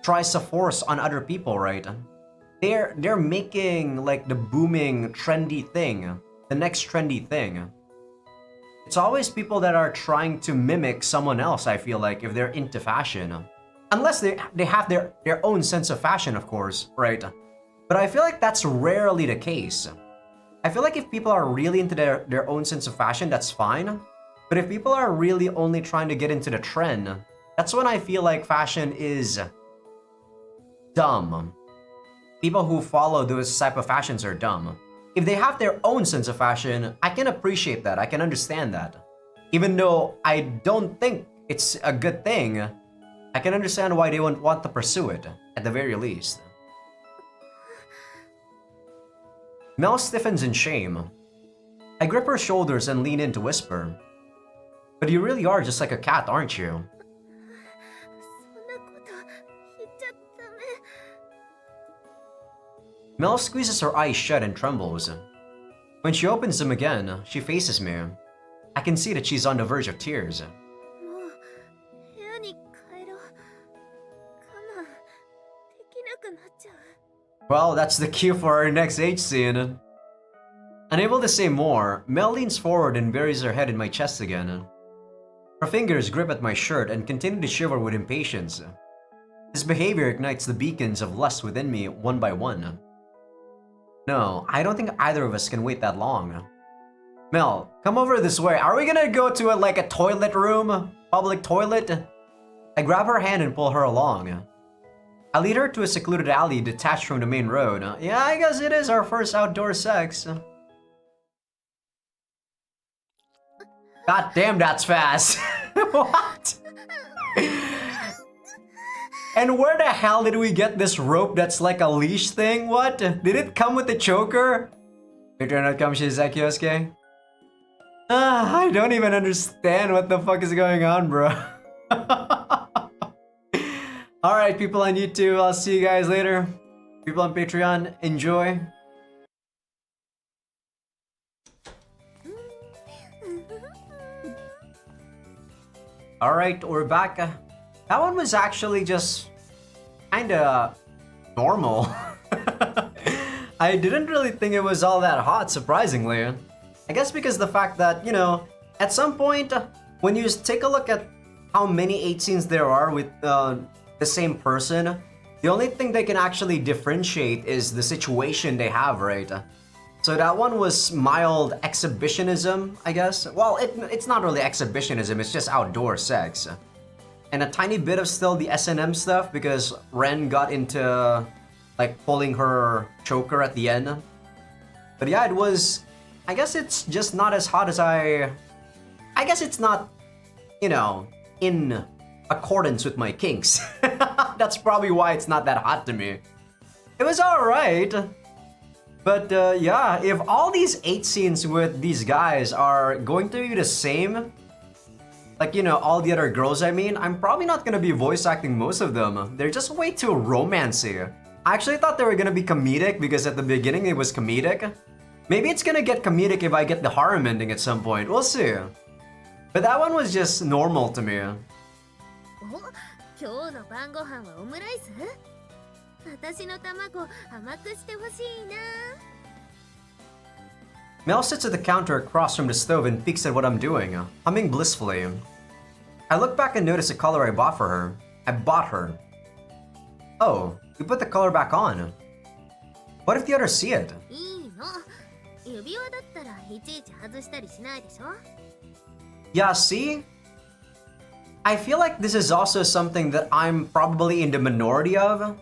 tries to force on other people, right? They're making like the booming trendy thing, the next trendy thing. It's always people that are trying to mimic someone else, I feel like, if they're into fashion. Unless they have their own sense of fashion, of course, right? But I feel like that's rarely the case. I feel like if people are really into their own sense of fashion, that's fine. But if people are really only trying to get into the trend, that's when I feel like fashion is dumb. People who follow those type of fashions are dumb. If they have their own sense of fashion, I can appreciate that. I can understand that. Even though I don't think it's a good thing, I can understand why they wouldn't want to pursue it, at the very least. Mel stiffens in shame. I grip her shoulders and lean in to whisper, "But you really are just like a cat, aren't you?" Mel squeezes her eyes shut and trembles. When she opens them again, she faces me. I can see that she's on the verge of tears. Well, that's the cue for our next H scene. Unable to say more, Mel leans forward and buries her head in my chest again. Her fingers grip at my shirt and continue to shiver with impatience. This behavior ignites the beacons of lust within me one by one. No, I don't think either of us can wait that long. Mel, come over this way. Are we gonna go to a toilet room? Public toilet? I grab her hand and pull her along. I lead her to a secluded alley detached from the main road. Yeah, I guess it is our first outdoor sex. God damn, that's fast. What? And where the hell did we get this rope that's like a leash thing? What? Did it come with the choker? Return come Azaikyousuke? I don't even understand what the fuck is going on, bro. Alright, people on YouTube, I'll see you guys later. People on Patreon, enjoy. Alright, we're back. That one was actually just kinda normal. I didn't really think it was all that hot, surprisingly. I guess because the fact that, you know, at some point, when you take a look at how many 8 scenes there are with the same person, the only thing they can actually differentiate is the situation they have, right? So that one was mild exhibitionism, I guess. Well, it's not really exhibitionism, it's just outdoor sex. And a tiny bit of still the S&M stuff because Ren got into like pulling her choker at the end. But yeah, it was, I guess it's just not as hot as I guess it's not, you know, in accordance with my kinks. That's probably why it's not that hot to me. It was alright. But yeah, if all these 8 scenes with these guys are going to be the same, like, you know, all the other girls, I mean, I'm probably not gonna be voice acting most of them. They're just way too romancy. I actually thought they were gonna be comedic because at the beginning it was comedic. Maybe it's gonna get comedic if I get the harem ending at some point, we'll see. But that one was just normal to me. 今日の晩ご飯はオムライス？私の卵甘くしてほしいな。 Mel sits at the counter across from the stove and peeks at what I'm doing, humming blissfully. I look back and notice a color I bought for her. I bought her. Oh, you put the color back on. What if the others see it? いいの。指輪だったらいちいち外したりしないでしょ。 Yeah, see? I feel like this is also something that I'm probably in the minority of.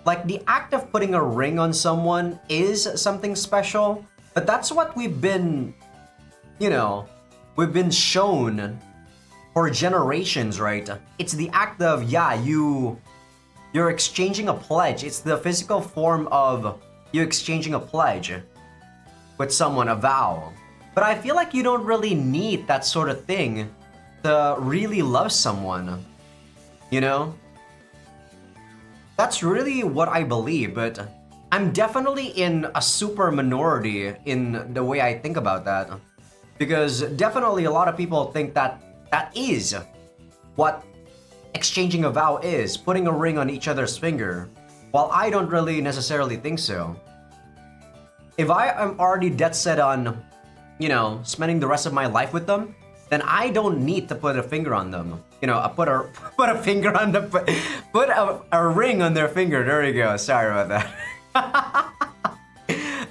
Like, the act of putting a ring on someone is something special, but that's what we've been, you know, we've been shown for generations, right? It's the act of, yeah, you're exchanging a pledge. It's the physical form of you exchanging a pledge with someone, a vow. But I feel like you don't really need that sort of thing to really love someone, you know? That's really what I believe, but I'm definitely in a super minority in the way I think about that. Because definitely a lot of people think that that is what exchanging a vow is, putting a ring on each other's finger, while I don't really necessarily think so. If I am already dead set on, you know, spending the rest of my life with them, then I don't need to put a finger on them. You know, put a finger on the, put a ring on their finger. There you go. Sorry about that.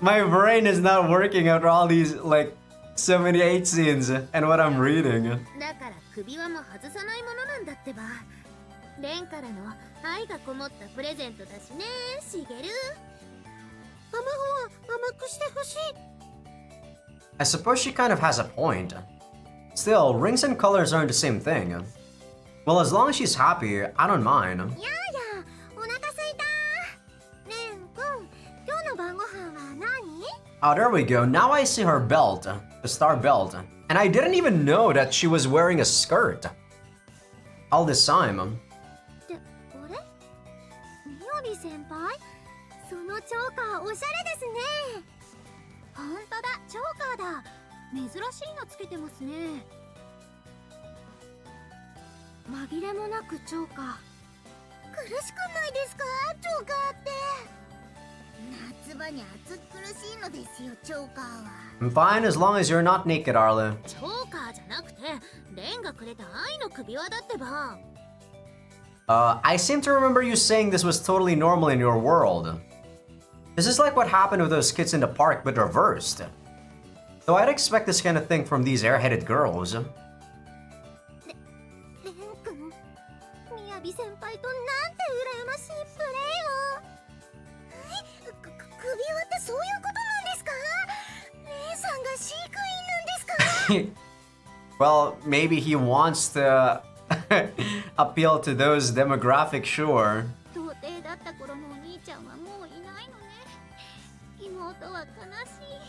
My brain is not working after all these, like, so many 8 scenes and what I'm reading. だから首輪も外さないものなんだってば。レンからの愛がこもったプレゼントだしね、シゲル。卵は甘くしてほしい。 I suppose she kind of has a point. Still, rings and colors aren't the same thing. Well, as long as she's happy, I don't mind. やーやー、お腹すいた。レン君、今日の晩ご飯は何？ Oh, there we go. Now I see her belt, the star belt. And I didn't even know that she was wearing a skirt. All this time. ってあれ？みおり先輩？そのチョーカーおしゃれですね。ほんとだ、チョーカーだ。珍しいのつけてますね。紛れもなくチョーカー。苦しくないですか、チョーカーって。夏場に暑苦しいのですよ、チョーカーは。 I'm fine as long as you're not naked, Arla. チョーカーじゃなくてレンがくれた愛の首輪だってば。I seem to remember you saying this was totally normal in your world. This is like what happened with those kids in the park, but reversed. Though I'd expect this kind of thing from these airheaded girls. レン君、みやび先輩となんて羨ましいプレーを。首輪ってそういうことなんですか？レンさんが飼育員なんですか？ Well, maybe he wants to appeal to those demographics, sure. 童貞だった頃のお兄ちゃんはもういないのね。妹は悲しい。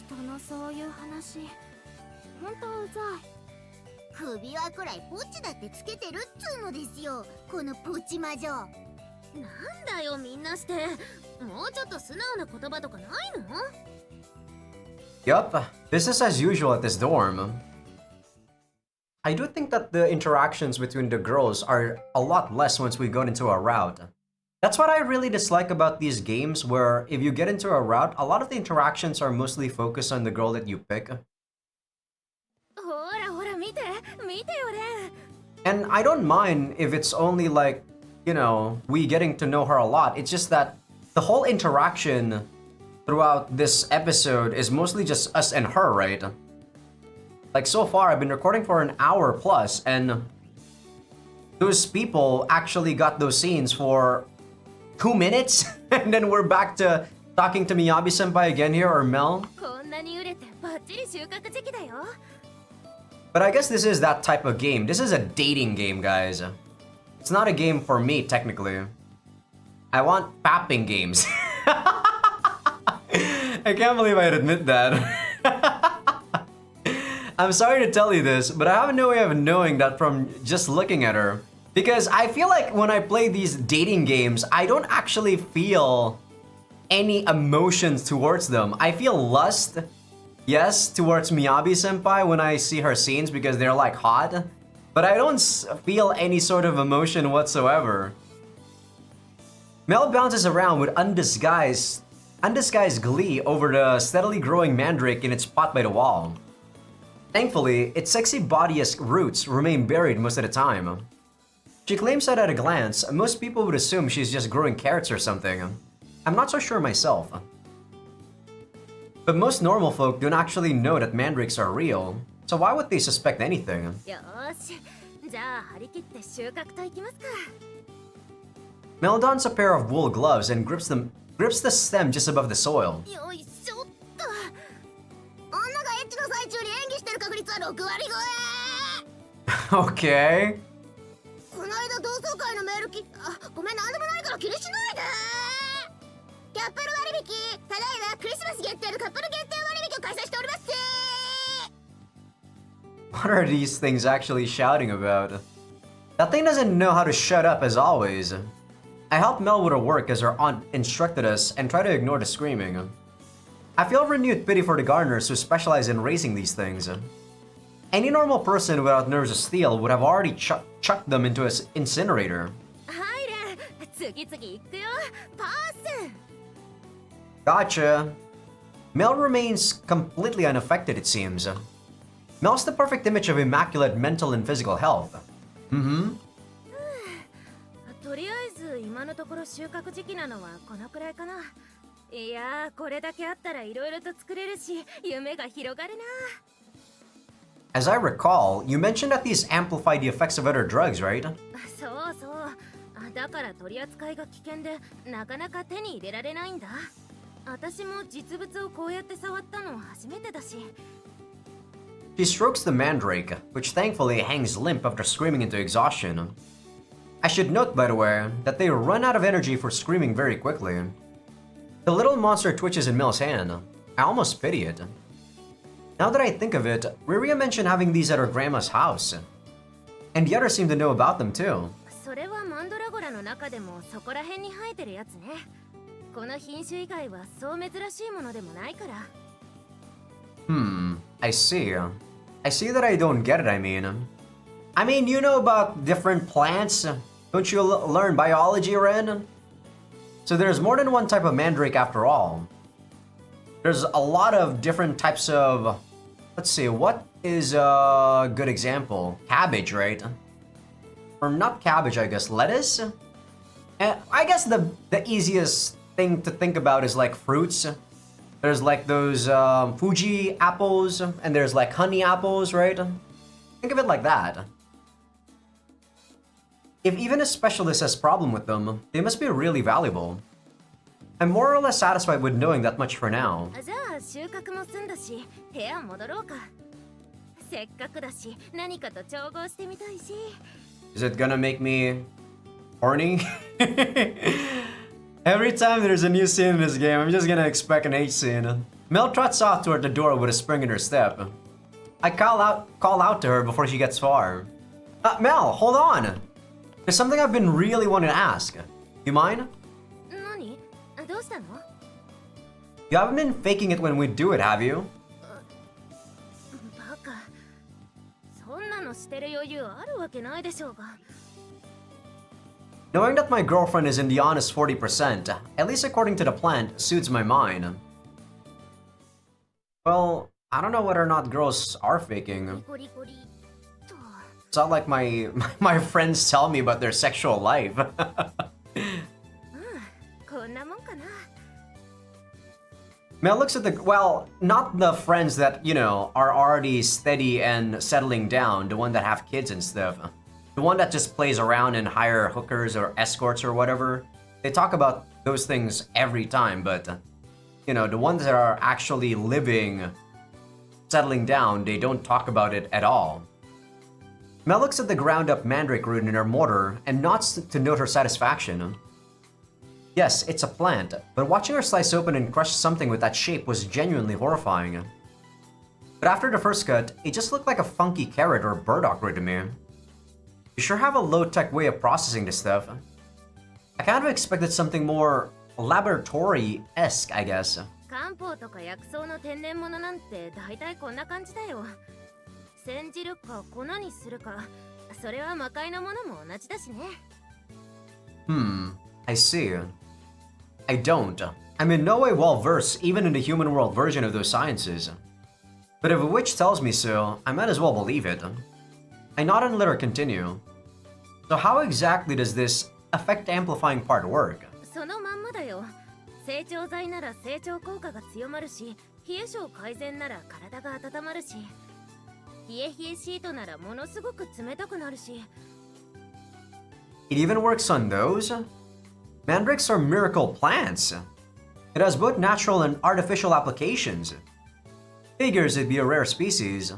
人のそういう話、本当うざい。首輪くらいポッチだってつけてるっつうのですよ、このポッチ魔女。なんだよみんなして、もうちょっと素直な言葉とかないの？ Yup, business as usual at this dorm. I do think that the interactions between the girls are a lot less once we got into a route. That's what I really dislike about these games, where if you get into a route, a lot of the interactions are mostly focused on the girl that you pick. ほらほら見てよレン。 And I don't mind if it's only like, you know, we getting to know her a lot. It's just that the whole interaction throughout this episode is mostly just us and her, right? Like so far, I've been recording for an hour plus, and those people actually got those scenes for 2 minutes, and then we're back to talking to Miyabi-senpai again here, or Mel. こんなに売れてバッチリ収穫時期だよ。 But I guess this is that type of game. This is a dating game, guys. It's not a game for me, technically. I want fapping games. I can't believe I'd admit that. I'm sorry to tell you this, but I have no way of knowing that from just looking at her. Because I feel like when I play these dating games, I don't actually feel any emotions towards them. I feel lust, yes, towards Miyabi-senpai when I see her scenes because they're like hot. But I don't feel any sort of emotion whatsoever. Mel bounces around with undisguised glee over the steadily growing mandrake in its pot by the wall. Thankfully, its sexy body-esque roots remain buried most of the time. She claims that at a glance, most people would assume she's just growing carrots or something. I'm not so sure myself. But most normal folk don't actually know that mandrakes are real, so why would they suspect anything? よーし、じゃあ張り切って収穫といきますか。 Mel dons a pair of wool gloves and grips the stem just above the soil. よいしょっと。女がエッチの最中に演技してる確率は6割超え。 Okay. この間同窓会のメールごめん、なんでもないから気にしないで。キャップル割引、ただいまクリスマス限定のカップル限定割引を開催しております。 What are these things actually shouting about? That thing doesn't know how to shut up as always. I helped Mel with her work as her aunt instructed us and try to ignore the screaming. I feel renewed pity for the gardeners who specialize in raising these things. Any normal person without nerves of steel would have already chucked them into an incinerator. はいレン、次々行くよ。パース。 Gotcha. Mel remains completely unaffected, it seems. Mel's the perfect image of immaculate mental and physical health. Mm-hmm. とりあえず今のところ収穫時期なのはこのくらいかな。いやー、これだけあったらいろいろと作れるし、夢が広がるな。 As I recall, you mentioned that these amplify the effects of other drugs, right? そうそう。だから取り扱いが危険でなかなか手に入れられないんだ。私も実物をこうやって触ったの初めてだし。 She strokes the mandrake, which thankfully hangs limp after screaming into exhaustion. I should note, by the way, that they run out of energy for screaming very quickly. The little monster twitches in Mel's hand. I almost pity it. Now that I think of it, Riria mentioned having these at her grandma's house. And the others seem to know about them too. それはマンドラゴラの中でもそこら辺に生えてるやつね。この品種以外はそう珍しいものでもないから。 I see. I see that I don't get it, I mean, you know about different plants? Don't you learn biology, Ren? So there's more than one type of mandrake after all. There's a lot of different types of... Let's see, what is a good example? Cabbage, right? Or not cabbage, I guess, lettuce? And I guess the easiest thing to think about is like fruits. There's like those Fuji apples, and there's like honey apples, right? Think of it like that. If even a specialist has problem with them, they must be really valuable. I'm more or less satisfied with knowing that much for now. じゃあ収穫も済んだし、部屋戻ろうか。せっかくだし、何かと調合してみたいし。Is it gonna make me horny? Every time there's a new scene in this game, I'm just gonna expect an H scene. Mel trots off toward the door with a spring in her step. I call out to her before she gets far. Mel, hold on! There's something I've been really wanting to ask. You mind? 何？どうしたの？ You haven't been faking it when we do it, have you? バカ。そんなのしてる余裕あるわけないでしょうが。Knowing that my girlfriend is in the honest 40%, at least according to the plan, suits my mind. Well, I don't know whether or not girls are faking. ゴリゴリと。It's not like my friends tell me about their sexual life. こんなもんかな。 Mel looks at the, well, not the friends that, you know, are already steady and settling down, the one that have kids and stuff. The one that just plays around and hire hookers or escorts or whatever. They talk about those things every time, but, you know, the ones that are actually living, settling down, they don't talk about it at all. Mel looks at the ground up mandrake root in her mortar and nods to note her satisfaction. Yes, it's a plant, but watching her slice open and crush something with that shape was genuinely horrifying. But after the first cut, it just looked like a funky carrot or burdock root to me. You sure have a low-tech way of processing this stuff. I kind of expected something more laboratory-esque, I guess. 漢方とか薬草の天然物なんて大体こんな感じだよ。煎じるか粉にするか、それは魔界のものも同じだしね。I see. I don't. I'm in no way well-versed even in the human world version of those sciences. But if a witch tells me so, I might as well believe it. I nod and let her continue. So how exactly does this effect amplifying part work? そのまんまだよ。成長剤なら成長効果が強まるし、冷え性改善なら体が温まるし、冷え冷えシートならものすごく冷たくなるし。It even works on those? Mandrakes are miracle plants. It has both natural and artificial applications. Figures it'd be a rare species.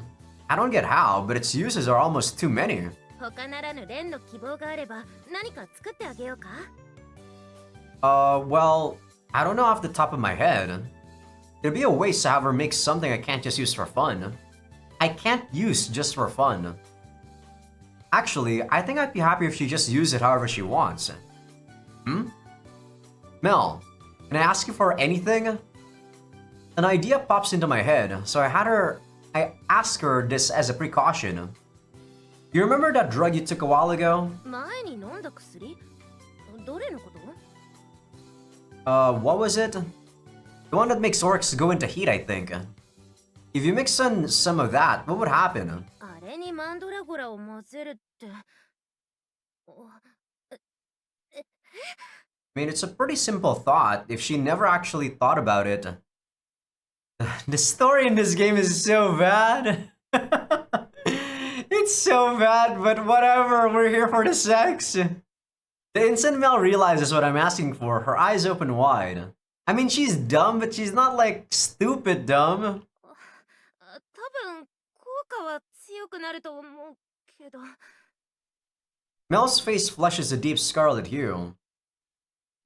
I don't get how, but its uses are almost too many. 他ならぬ蓮の希望があれば何か作ってあげようか？ Well, I don't know off the top of my head. It'd be a waste to have her make something I can't just use for fun. I can't use just for fun. Actually, I think I'd be happy if she just used it however she wants. Mel, can I ask you for anything? An idea pops into my head, so I asked her this as a precaution. You remember that drug you took a while ago? 前に飲んだ薬？どれのこと？ What was it? The one that makes orcs go into heat, I think. If you mix in some of that, what would happen? あれにマンドラゴラを混ぜるって。I mean, it's a pretty simple thought if she never actually thought about it. The story in this game is so bad. It's so bad, but whatever, we're here for the sex. The instant Mel realizes what I'm asking for, her eyes open wide. I mean, she's dumb, but she's not like stupid dumb. 多分効果は強くなると思うけど。 Mel's face flushes a deep scarlet hue.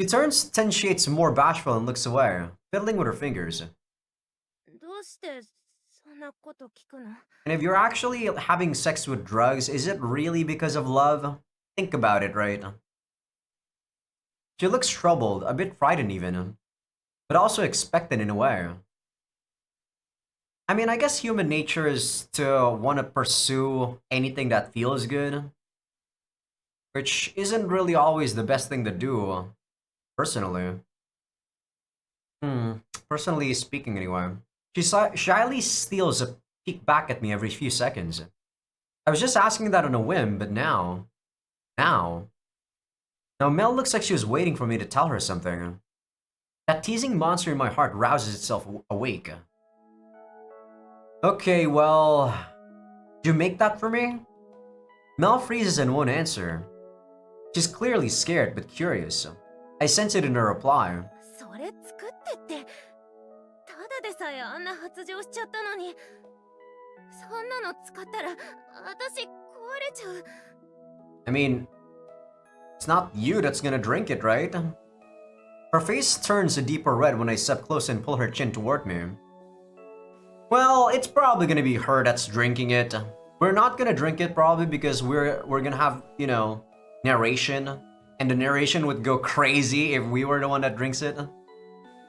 She turns 10 shades more bashful and looks away, fiddling with her fingers. どうしてそんなこと聞くの？ And if you're actually having sex with drugs, is it really because of love? Think about it, right? She looks troubled, a bit frightened even, but also expectant in a way. I mean, I guess human nature is to want to pursue anything that feels good, which isn't really always the best thing to do. personally. Hmm, personally speaking anyway. She shyly steals a peek back at me every few seconds. I was just asking that on a whim, but now, now Mel looks like she was waiting for me to tell her something. That teasing monster in my heart rouses itself awake. Okay, well, did you make that for me? Mel freezes and won't answer. She's clearly scared but curious. I sense it in her reply. それ作ってってただでさえあんな発情しちゃったのにそんなの使ったら私壊れちゃう I mean, it's not you that's gonna drink it, right? Her face turns a deeper red when I step close and pull her chin toward me. Well, it's probably gonna be her that's drinking it. We're not gonna drink it probably because we're gonna have, you know, narration. And the narration would go crazy if we were the one that drinks it.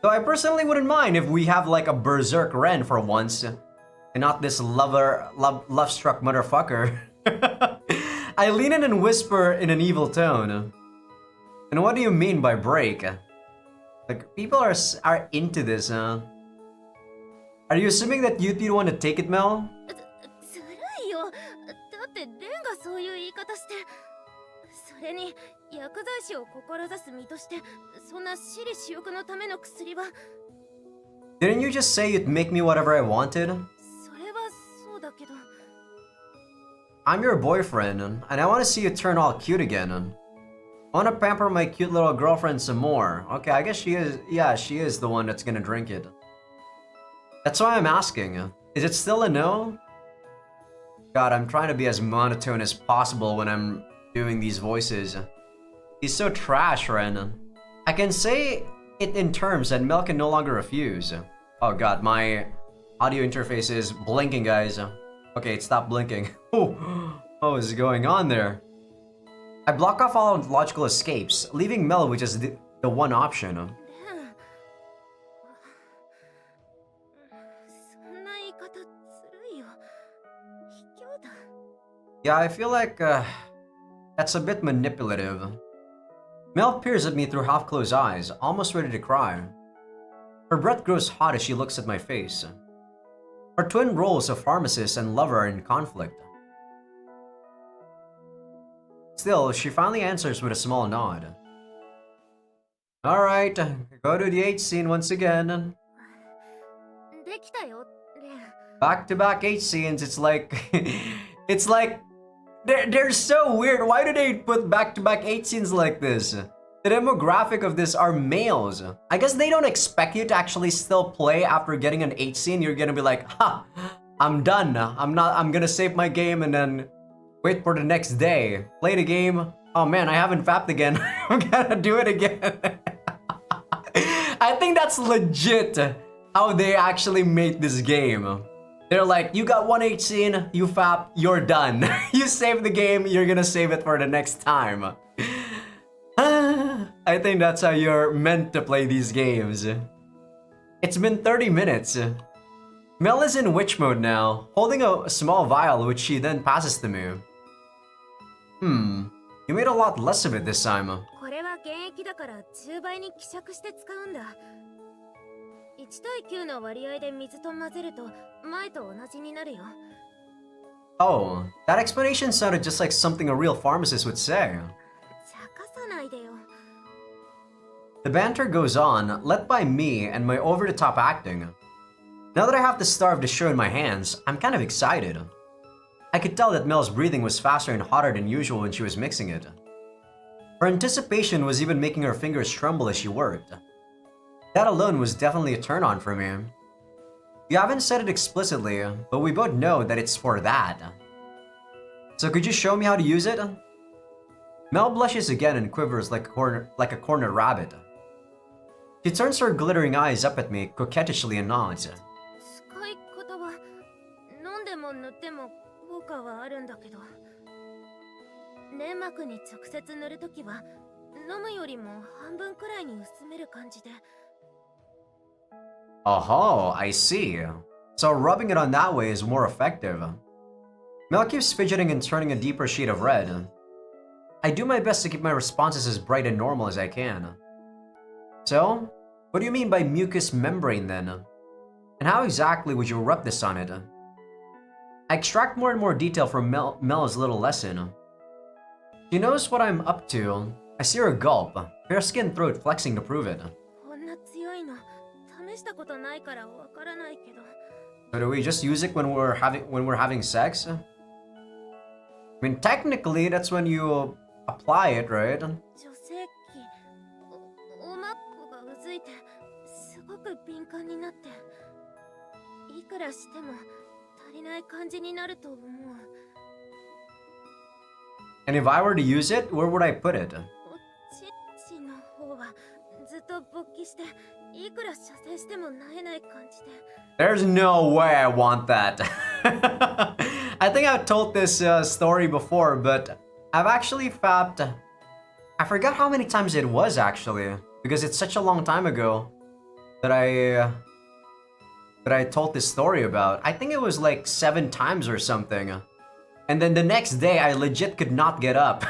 So I personally wouldn't mind if we have like a berserk Ren for once. And not this love-struck motherfucker. I lean in and whisper in an evil tone. And what do you mean by break? Like, people are into this, huh? Are you assuming that you two want to take it, Mel? ずるいよだってレンがそういう言い方してそれに薬剤師を志す身としてそんな私利私欲のための薬は Didn't you just say you'd make me whatever I wanted? それはそうだけど I'm your boyfriend, and I want to see you turn all cute again. I want to pamper my cute little girlfriend some more. Okay, I guess she is, yeah, she is the one that's gonna drink it. That's why I'm asking. Is it still a no? God, I'm trying to be as monotone as possible when I'm doing these voices. He's so trash, Ren. I can say it in terms that Mel can no longer refuse. Oh god, my audio interface is blinking, guys. Okay, it stopped blinking. Oh, what is going on there? I block off all logical escapes, leaving Mel with just the one option. レンそんな言い方ずるいよ卑怯だ Yeah, I feel like that's a bit manipulative. Mel peers at me through half-closed eyes, almost ready to cry. Her breath grows hot as she looks at my face. Her twin roles of pharmacist and lover are in conflict. Still, she finally answers with a small nod. Alright, go to the H scene once again. できたよレン Back-to-back H scenes, it's like... it's like... They're so weird. Why do they put back-to-back H scenes like this? The demographic of this are males. I guess they don't expect you to actually still play after getting an H scene. You're gonna be like, ha, I'm done. I'm gonna save my game and then wait for the next day. Play the game. Oh man, I haven't fapped again. I'm gonna do it again. I think that's legit how they actually made this game. They're like, you got one H scene, you fap, you're done. You save the game, you're gonna save it for the next time. I think that's how you're meant to play these games. It's been 30 minutes. Mel is in witch mode now, holding a small vial which she then passes to me. You made a lot less of it this time. これは原液だから10倍に希釈して使うんだ1対9の割合で水と混ぜると前と同じになるよ Oh, that explanation sounded just like something a real pharmacist would say. 茶化さないでよ The banter goes on, led by me and my over-the-top acting. Now that I have the star of the show in my hands, I'm kind of excited. I could tell that Mel's breathing was faster and hotter than usual when she was mixing it. Her anticipation was even making her fingers tremble as she worked. That alone was definitely a turn-on for me. You haven't said it explicitly, but we both know that it's for that. So could you show me how to use it? Mel blushes again and quivers like a cornered rabbit. She turns her glittering eyes up at me coquettishly and nods. 使い方は飲んでも塗っても効果はあるんだけど粘膜に直接塗るときは飲むよりも半分くらいに薄める感じで Oh, I see. So rubbing it on that way is more effective. Mel keeps fidgeting and turning a deeper shade of red. I do my best to keep my responses as bright and normal as I can. So, what do you mean by mucous membrane then? And how exactly would you rub this on it? I extract more and more detail from Mel's little lesson. She knows what I'm up to. I see her gulp, bare skin throat flexing to prove it. こんな強いの試したことないからわからないけど。 So do we just use it when we're having sex? I mean, technically, that's when you apply it, right? 女性器おまっこがうずいてすごく敏感になっていくらしても足りない感じになると思う。 And if I were to use it, where would I put it? おちちの方はずっと勃起していくら射精しても萎えない感じで。 There's no way I want that. I think I've told this story before, but I've actually fapped. I forgot how many times it was actually, because it's such a long time ago that I told this story about. I think it was like 7 times or something. And then the next day, I legit could not get up.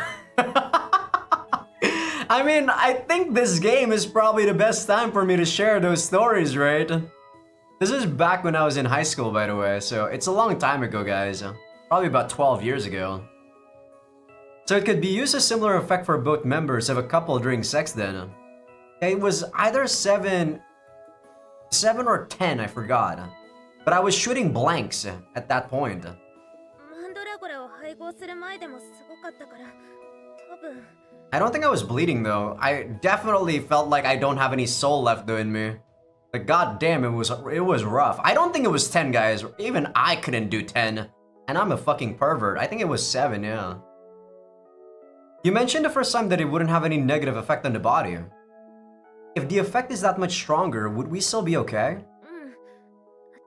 I mean, I think this game is probably the best time for me to share those stories, right? This is back when I was in high school, by the way, so it's a long time ago, guys. Probably about 12 years ago. So it could be used a similar effect for both members of a couple during sex then. It was either 7 or 10, I forgot. But I was shooting blanks at that point. マンドラゴラを配合する前でもすごかったから多分。 I don't think I was bleeding though. I definitely felt like I don't have any soul left in me. Like goddamn, it was rough. I don't think it was 10, guys. Even I couldn't do 10. And I'm a fucking pervert. I think it was 7, yeah. You mentioned the first time that it wouldn't have any negative effect on the body. If the effect is that much stronger, would we still be okay? うん。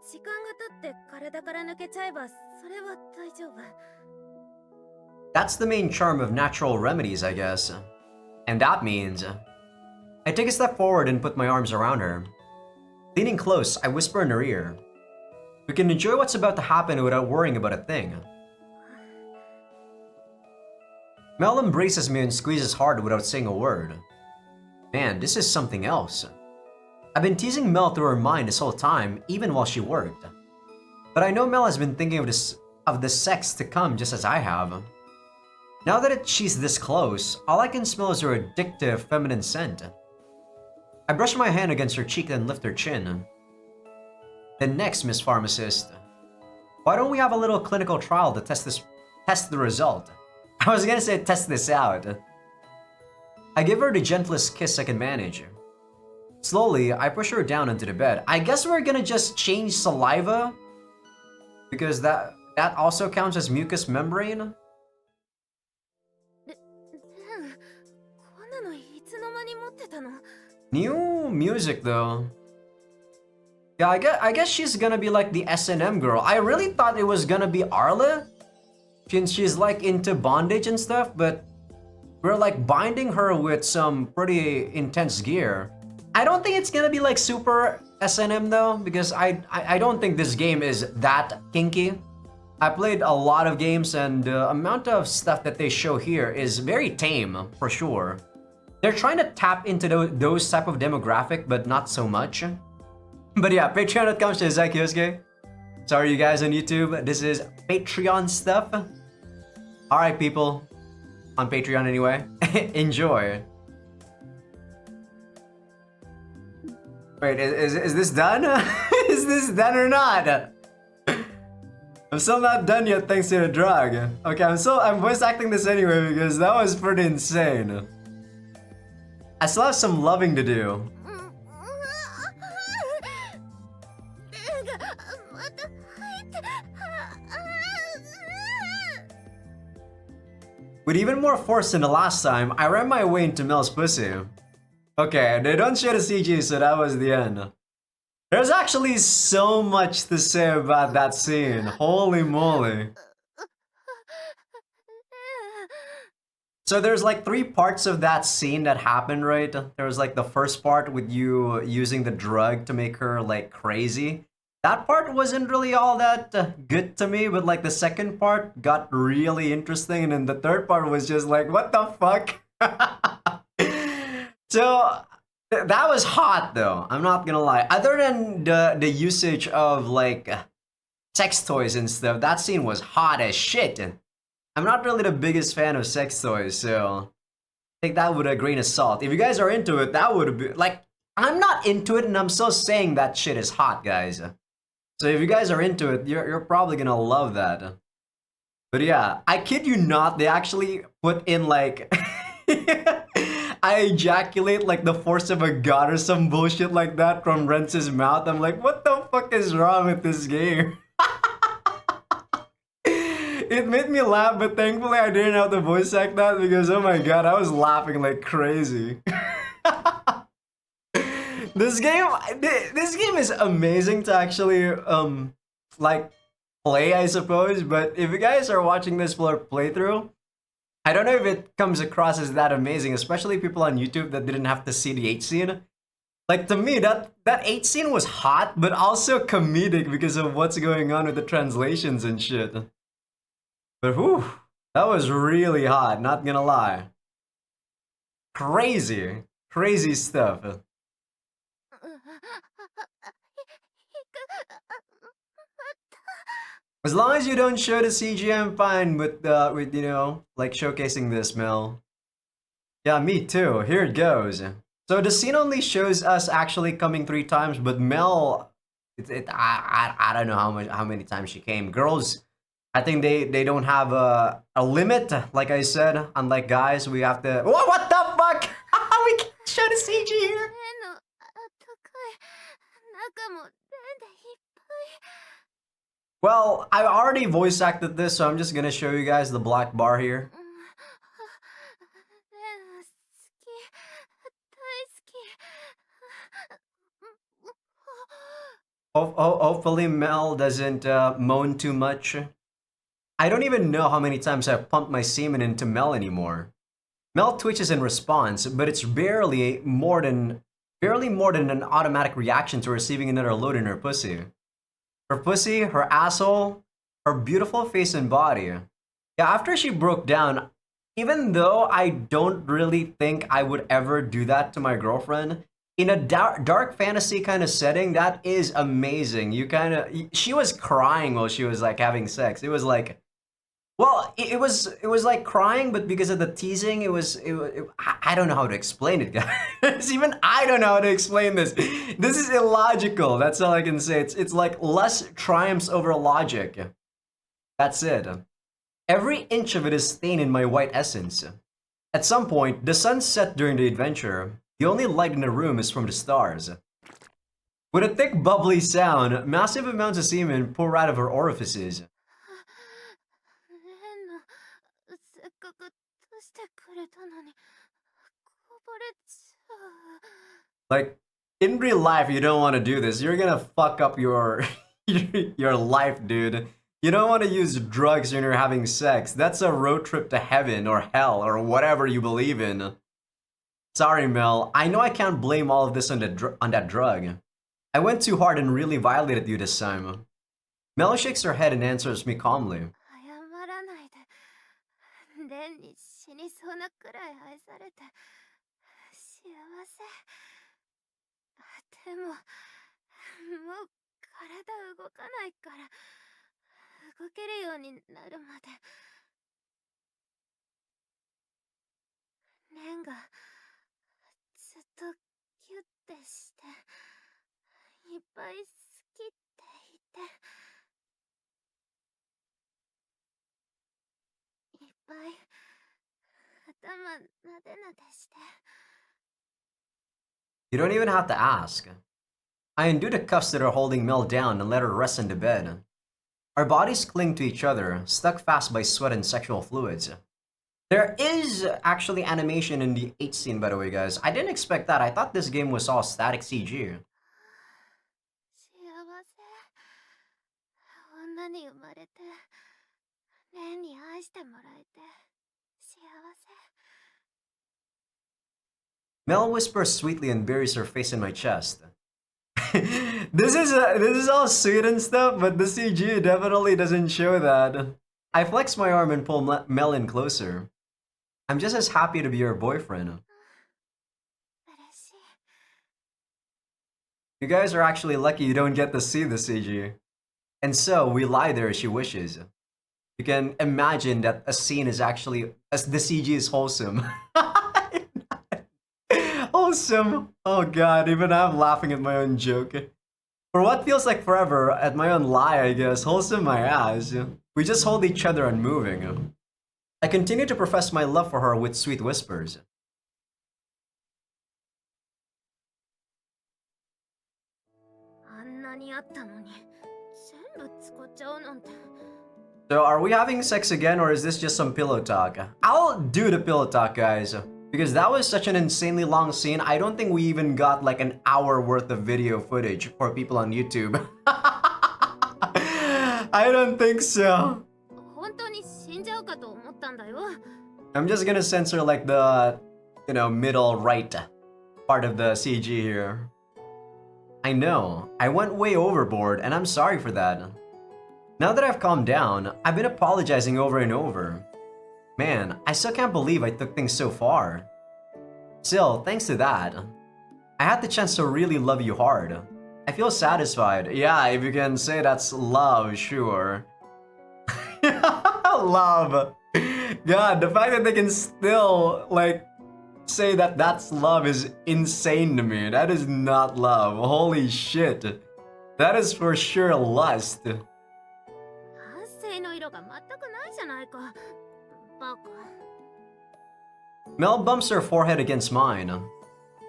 時間が経って体から抜けちゃえばそれは大丈夫。 That's the main charm of natural remedies, I guess. And that means... I take a step forward and put my arms around her. Leaning close, I whisper in her ear. We can enjoy what's about to happen without worrying about a thing. Mel embraces me and squeezes hard without saying a word. Man, this is something else. I've been teasing Mel through her mind this whole time, even while she worked. But I know Mel has been thinking of the sex to come just as I have. Now that she's this close, all I can smell is her addictive feminine scent. I brush my hand against her cheek and lift her chin. Then next, Miss Pharmacist, why don't we have a little clinical trial to test the result? I was gonna say test this out. I give her the gentlest kiss I can manage. Slowly, I push her down into the bed. I guess we're gonna just change saliva, because that also counts as mucous membrane. こんなのいつの間に持ってたの？ New music though. Yeah, I guess she's gonna be like the S&M girl. I really thought it was gonna be Arla, since she's like into bondage and stuff, but we're like binding her with some pretty intense gear. I don't think it's gonna be like super S&M though, because I don't think this game is that kinky. I played a lot of games and the amount of stuff that they show here is very tame, for sure. They're trying to tap into those type of demographic, but not so much. But yeah, patreon.com/Azaikyousuke. Sorry you guys on YouTube, this is Patreon stuff. Alright people, on Patreon anyway, enjoy. Wait, is this done? Is this done or not? I'm still not done yet thanks to the drug. Okay, I'm voice acting this anyway because that was pretty insane. I still have some loving to do. With even more force than the last time, I ran my way into Mel's pussy. Okay, they don't show the CG, so that was the end. There's actually so much to say about that scene. Holy moly. So there's like 3 parts of that scene that happened, right? There was like the first part with you using the drug to make her like crazy. That part wasn't really all that good to me, but like the second part got really interesting, and then the third part was just like, what the fuck? So That was hot though. I'm not gonna lie. Other than the usage of like sex toys and stuff, that scene was hot as shit. I'm not really the biggest fan of sex toys, so take that with a grain of salt. If you guys are into it, that would be like I'm not into it, and I'm still saying that shit is hot, guys. So if you guys are into it, you're probably gonna love that. But yeah, I kid you not, they actually put in like I ejaculate like the force of a god or some bullshit like that from Rence's mouth. I'm like, what the fuck is wrong with this game? It made me laugh, but thankfully I didn't have to voice act that because oh my god, I was laughing like crazy. This game is amazing to actually like play, I suppose. But if you guys are watching this for playthrough, I don't know if it comes across as that amazing, especially people on YouTube that didn't have to see the 8 scene. Like to me, that 8 scene was hot, but also comedic because of what's going on with the translations and shit. But whew, that was really hot, not gonna lie. Crazy, crazy stuff. As long as you don't show the CG, I'm fine with you know, like showcasing this, Mel. Yeah, me too. Here it goes. So the scene only shows us actually coming 3 times, but Mel, I don't know how many times she came. Girls, I think they don't have a limit. Like I said, unlike guys, we have to. What the fuck? We can't show the CG here. Well, I already voice acted this, so I'm just gonna show you guys the black bar here. Hopefully Mel doesn't moan too much. I don't even know how many times I've pumped my semen into Mel anymore. Mel twitches in response, but it's barely more than an automatic reaction to receiving another load in her pussy. Her pussy, her asshole, her beautiful face and body. Yeah, after she broke down, even though I don't really think I would ever do that to my girlfriend, in a dark fantasy kind of setting, that is amazing. She was crying while she was like having sex. It was like, well, it was like crying, but because of the teasing, I don't know how to explain it, guys. Even I don't know how to explain this. This is illogical. That's all I can say. It's like lust triumphs over logic. That's it. Every inch of it is stained in my white essence. At some point, the sun set during the adventure. The only light in the room is from the stars. With a thick, bubbly sound, massive amounts of semen pour out of her orifices. Like, in real life, you don't want to do this. You're gonna fuck up your your life, dude. You don't want to use drugs when you're having sex. That's a road trip to heaven or hell or whatever you believe in. Sorry, Mel. I know I can't blame all of this on that drug. I went too hard and really violated you this time. Mel shakes her head and answers me calmly. You don't even have to ask. I undo the cuffs that are holding Mel down and let her rest in the bed. Our bodies cling to each other, stuck fast by sweat and sexual fluids. There is actually animation in the 8 scene, by the way, guys. I didn't expect that. I thought this game was all static CG. Mel whispers sweetly and buries her face in my chest. This is all sweet and stuff, but the CG definitely doesn't show that. I flex my arm and pull Mel in closer. I'm just as happy to be your boyfriend. You guys are actually lucky you don't get to see the CG. And so, we lie there as she wishes. You can imagine that a scene is actually, as the CG is wholesome. Wholesome. Oh god, even I'm laughing at my own joke. For what feels like forever, at my own lie, I guess, wholesome my ass. We just hold each other unmoving. I continue to profess my love for her with sweet whispers. あんなにあったのに全部使っちゃうなんて。 So, are we having sex again, or is this just some pillow talk? I'll do the pillow talk, guys. Because that was such an insanely long scene, I don't think we even got like an hour worth of video footage for people on YouTube. I don't think so. 本当に死んじゃうかと思ったんだよ。 I'm just gonna censor like the, middle right part of the CG here. I know, I went way overboard and I'm sorry for that. Now that I've calmed down, I've been apologizing over and over. Man, I still can't believe I took things so far. Still, thanks to that, I had the chance to really love you hard. I feel satisfied. Yeah, if you can say that's love, sure. Love. God, the fact that they can still, like, say that that's love is insane to me. That is not love. Holy shit. That is for sure lust. 反省の色が全くないじゃないか。バカ。 Mel bumps her forehead against mine.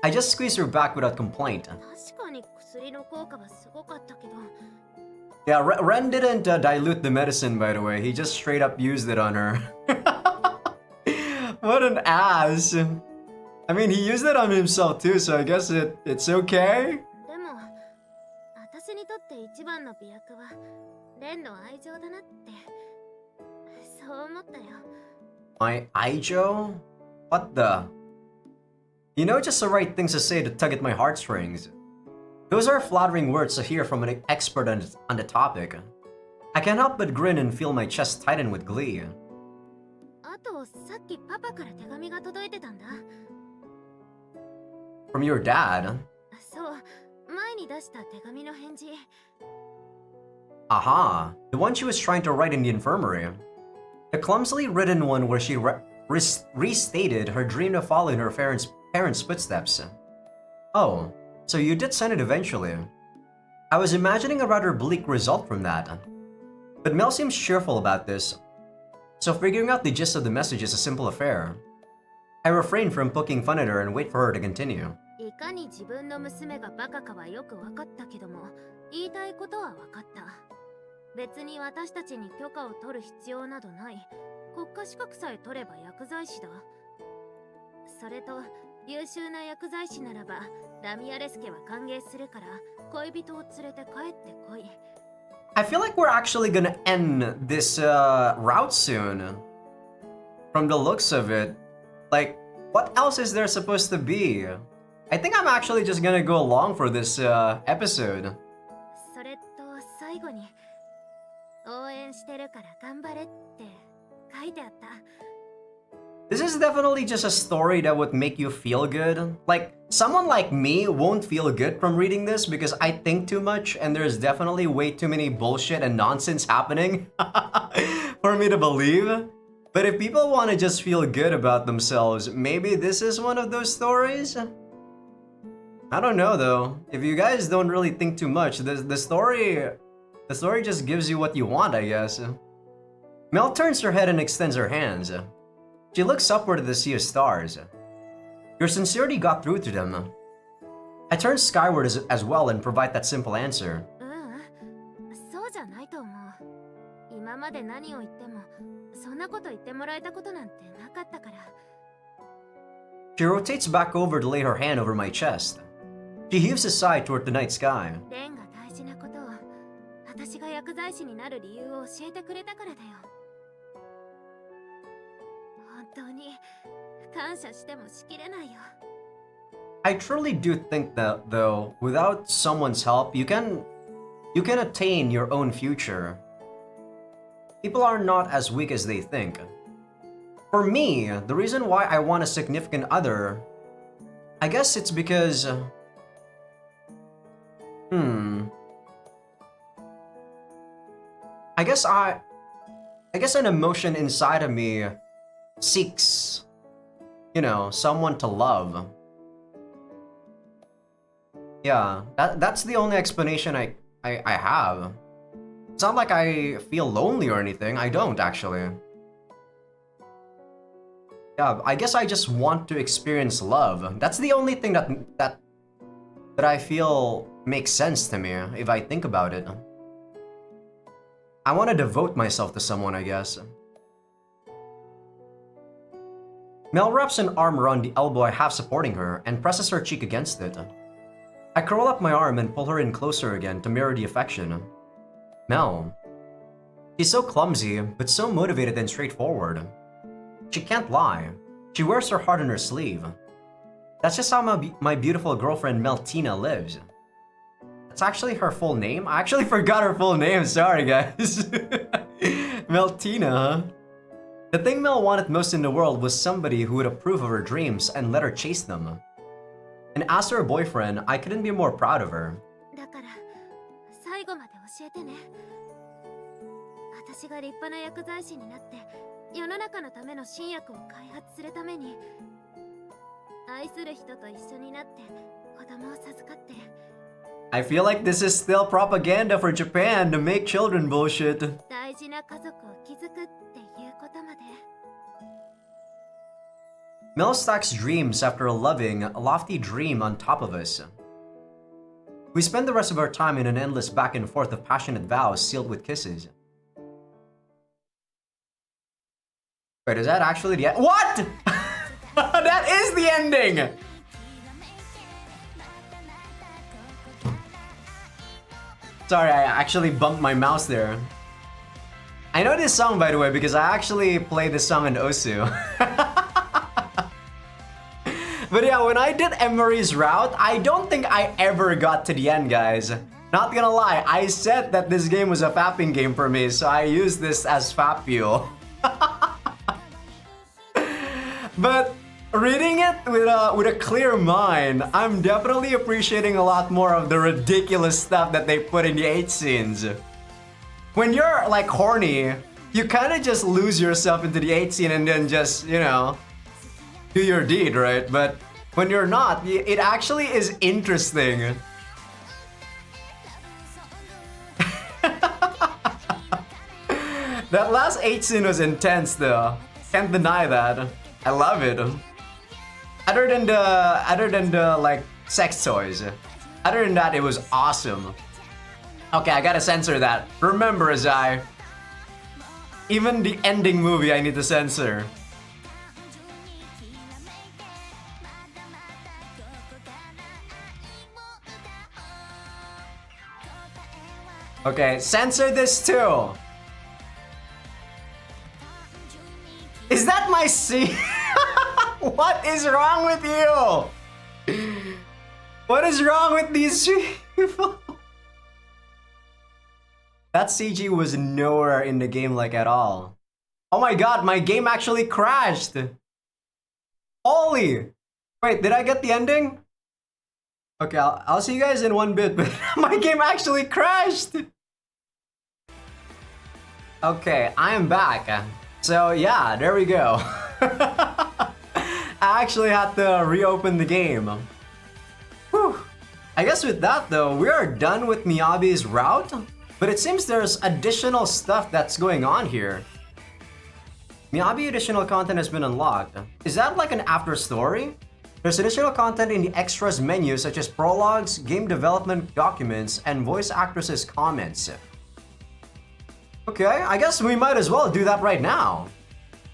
I just squeeze her back without complaint. 確かに薬の効果はすごかったけど。 Yeah, Ren didn't dilute the medicine, by the way. He just straight up used it on her. What an ass. I mean, he used it on himself too, so I guess it's okay. でも、私にとって一番の美薬はレンの愛情だなって、そう思ったよ。 My Aijo? What the? You know, just the right things to say to tug at my heartstrings. Those are flattering words to hear from an expert on the topic. I can't help but grin and feel my chest tighten with glee. あと、さっきパパから手紙が届いてたんだ。 From your dad? そう、前に出した手紙の返事。 Aha, the one she was trying to write in the infirmary. The clumsily written one where she restated her dream to follow in her parents' footsteps. Oh, so you did send it eventually. I was imagining a rather bleak result from that. But Mel seems cheerful about this, so figuring out the gist of the message is a simple affair. I refrain from poking fun at her and wait for her to continue. いかに自分の娘がバカかはよく分かったけども、言いたいことは分かった。別に私たちに許可を取る必要などない。国家資格さえ取れば薬剤師だ。それと、優秀な薬剤師ならば、ラミアレス家は歓迎するから、恋人を連れて帰ってこい。I feel like we're actually gonna end this route soon. From the looks of it. Like, what else is there supposed to be? I think I'm actually just gonna go along for this episode. それと最後に、応援してるから頑張れって書いてあった。This is definitely just a story that would make you feel good. Like, someone like me won't feel good from reading this because I think too much and there's definitely way too many bullshit and nonsense happening for me to believe. But if people want to just feel good about themselves, maybe this is one of those stories? I don't know though. If you guys don't really think too much, the story just gives you what you want, I guess. Mel turns her head and extends her hands. She looks upward at the sea of stars. Your sincerity got through to them. I turn skyward as well and provide that simple answer. そうじゃないと思う。今まで何を言っても、そんなこと言ってもらえたことなんてなかったから。She rotates back over to lay her hand over my chest. She heaves a sigh toward the night sky. レンが大事なことを、私が薬剤師になる理由を教えてくれたからだよ。本当に感謝してもしきれないよ。I truly do think that, though, without someone's help, you can attain your own future. People are not as weak as they think. For me, the reason why I want a significant other, I guess it's because Hmm. I guess an emotion inside of me seeks, someone to love. Yeah, that's the only explanation I have. It's not like I feel lonely or anything. I don't actually. Yeah, I guess I just want to experience love. That's the only thing that I feel makes sense to me if I think about it. I want to devote myself to someone, I guess. Mel wraps an arm around the elbow I have supporting her and presses her cheek against it. I curl up my arm and pull her in closer again to mirror the affection. Mel. She's so clumsy, but so motivated and straightforward. She can't lie. She wears her heart on her sleeve. That's just how my beautiful girlfriend Meltina lives. That's actually her full name? I actually forgot her full name, sorry guys. Meltina, huh? The thing Mel wanted most in the world was somebody who would approve of her dreams and let her chase them. And as her boyfriend, I couldn't be more proud of her. だから最後まで教えてね。私が立派な薬剤師になって世の中のための新薬を開発するために愛する人と一緒になって子供を授かって I feel like this is still propaganda for Japan to make children bullshit. 大事な家族を築くっていうことまで Mel stacks dreams after a loving, lofty dream on top of us. We spend the rest of our time in an endless back and forth of passionate vows sealed with kisses. Wait, is that actually the end? What? That is the ending! Sorry, I actually bumped my mouse there. I know this song, by the way, because I actually played this song in Osu. But yeah, when I did Emery's route, I don't think I ever got to the end, guys. Not gonna lie, I said that this game was a fapping game for me, so I used this as fap fuel. But reading it with a clear mind, I'm definitely appreciating a lot more of the ridiculous stuff that they put in the 8 scenes. When you're like horny, you kind of just lose yourself into the 8 scene and then just, do your deed, right? But when you're not, it actually is interesting. That last 8 scene was intense though. Can't deny that. I love it. Other than the like sex toys. Other than that, it was awesome. Okay, I gotta censor that. Remember, Azai. Even the ending movie I need to censor. Okay, censor this too. Is that my scene? What is wrong with you? What is wrong with these people? That CG was nowhere in the game like at all. Oh my god, my game actually crashed. Holy! Wait, did I get the ending? Okay, I'll see you guys in one bit, but my game actually crashed! Okay, I am back. So yeah, there we go. I actually had to reopen the game. Whew. I guess with that though, we are done with Miyabi's route, but it seems there's additional stuff that's going on here. Miyabi additional content has been unlocked. Is that like an after story? There's additional content in the extras menu such as prologues, game development documents, and voice actresses' comments. Okay, I guess we might as well do that right now.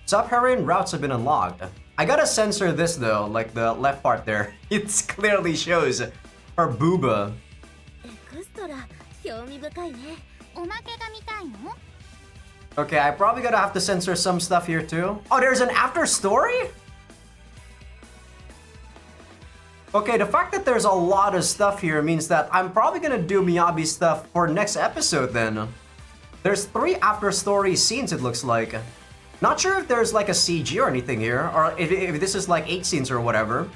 Subterranean routes have been unlocked. I gotta censor this though, like the left part there. It clearly shows her booba. エクストラ興味深いね。おまけが見たいの？ Okay, I probably gotta have to censor some stuff here too. Oh, there's an after story? Okay, the fact that there's a lot of stuff here means that I'm probably gonna do Miyabi stuff for next episode then. There's 3 after story scenes it looks like. Not sure if there's like a CG or anything here, or if this is like 8 scenes or whatever.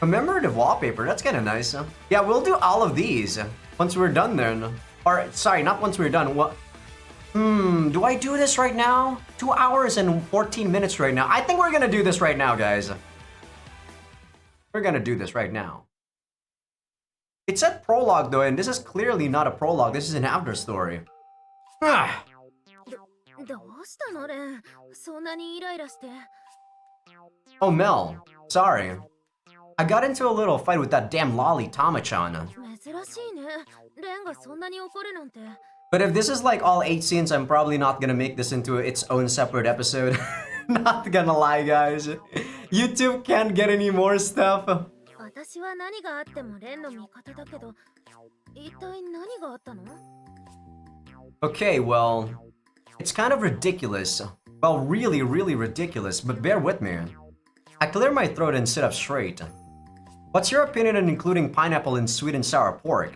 Commemorative wallpaper, that's kind of nice. Yeah, we'll do all of these once we're done then. Or, sorry, not once we're done. What? Do I do this right now? 2 hours and 14 minutes right now. I think we're gonna do this right now, guys. We're gonna do this right now. It said prologue though, and this is clearly not a prologue. This is an after story. Ah. どうしたのレンそんなにイライラして Oh, Mel. Sorry. I got into a little fight with that damn lolly Tama-chan. 珍しいねレンがそんなに怒るなんて But if this is like all 8 scenes, I'm probably not gonna make this into its own separate episode. Not gonna lie, guys. YouTube can't get any more stuff. 私は何があってもレンの味方だけど一体何があったの Okay, well, it's kind of ridiculous. Well, really, really ridiculous, but bear with me. I clear my throat and sit up straight. What's your opinion on including pineapple in sweet and sour pork?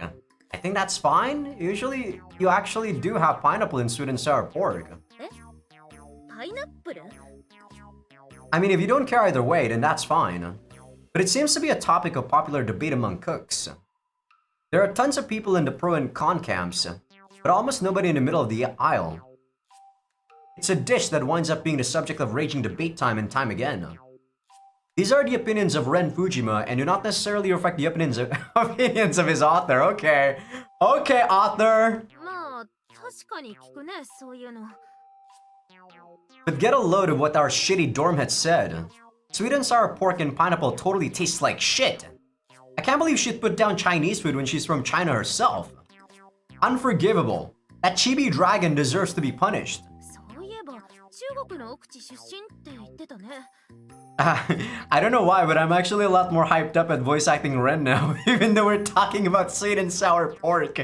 I think that's fine. Usually, you actually do have pineapple in sweet and sour pork. えパイナップル I mean, if you don't care either way, then that's fine. But it seems to be a topic of popular debate among cooks. There are tons of people in the pro and con camps, but almost nobody in the middle of the aisle. It's a dish that winds up being the subject of raging debate time and time again. These are the opinions of Ren Fujima and do not necessarily reflect the opinions of his author. Okay. Okay, author! まあ確かに聞くねそういうの But get a load of what our shitty dorm had said. Sweet and sour pork and pineapple totally tastes like shit. I can't believe she'd put down Chinese food when she's from China herself. Unforgivable. That chibi dragon deserves to be punished. そういえば中国の奥地出身って言ってたね I don't know why, but I'm actually a lot more hyped up at voice acting Ren now, even though we're talking about sweet and sour pork.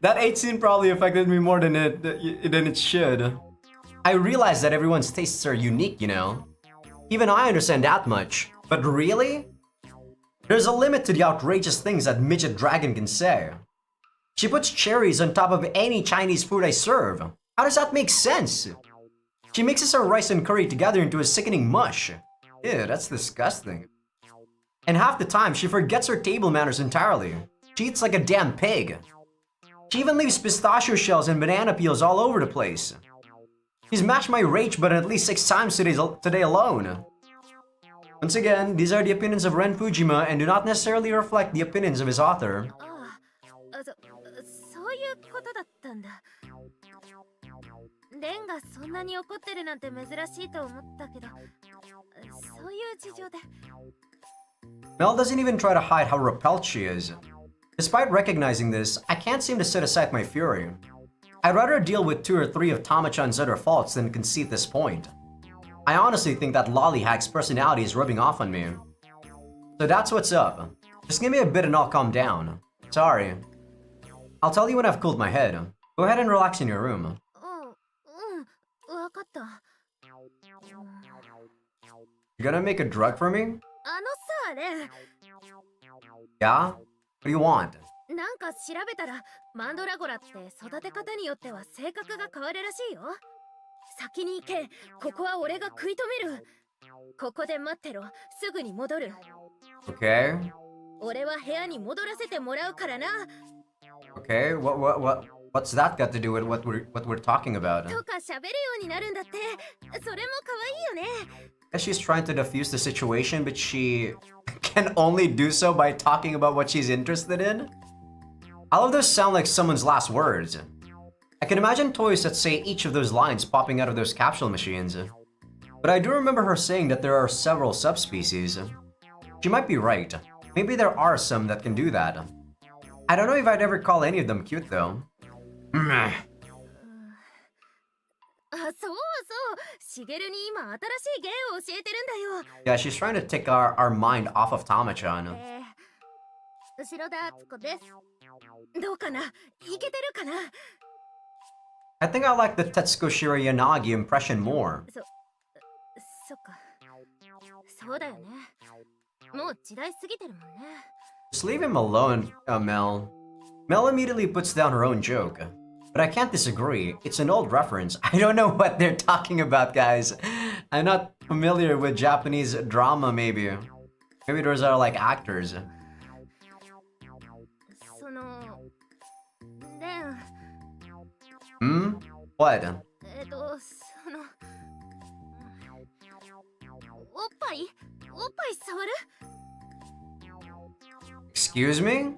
That 8 scene probably affected me more than it should. I realize that everyone's tastes are unique, you know. Even I understand that much. But really? There's a limit to the outrageous things that Midget Dragon can say. She puts cherries on top of any Chinese food I serve. How does that make sense? She mixes her rice and curry together into a sickening mush. Ew, that's disgusting. And half the time, she forgets her table manners entirely. She eats like a damn pig. She even leaves pistachio shells and banana peels all over the place. She's matched my rage button at least 6 times today alone. Once again, these are the opinions of Ren Fujima and do not necessarily reflect the opinions of his author. ああそういうことだったんだレンがそんなに怒ってるなんて珍しいと思ったけどそういう事情で Mel doesn't even try to hide how repelled she is. Despite recognizing this, I can't seem to set aside my fury. I'd rather deal with 2 or 3 of Tama-chan's other faults than concede this point. I honestly think that Lollyhack's personality is rubbing off on me. So that's what's up. Just give me a bit and I'll calm down. Sorry. I'll tell you when I've cooled my head. Go ahead and relax in your room. わかった You gonna make a drug for me? あのさレン Yeah? What do you want? なんか調べたらマンドラゴラって育て方によっては性格が変わるらしいよ先に行けここは俺が食い止めるここで待ってろすぐに戻る Okay. 俺は部屋に戻らせてもらうからな Okay, what's that got to do with what we're talking about? とか喋るようになるんだってそれも可愛いよね Guess she's trying to defuse the situation, but she can only do so by talking about what she's interested in? All of those sound like someone's last words. I can imagine toys that say each of those lines popping out of those capsule machines. But I do remember her saying that there are several subspecies. She might be right. Maybe there are some that can do that. I don't know if I'd ever call any of them cute though. あそうそうしげるに今新しい芸を教えてるんだよ Yeah, she's trying to take our mind off of Tama-chan. 後ろだつこですどうかないけてるかな I think I like the Tetsuko Shirayanagi impression more. そっかそうだよねもう時代過ぎてるもんね Just leave him alone, Mel. Mel immediately puts down her own joke. But I can't disagree. It's an old reference. I don't know what they're talking about, guys. I'm not familiar with Japanese drama, maybe. Maybe those are like actors. そのレン Hmm? What? そのおっぱい触る Excuse me?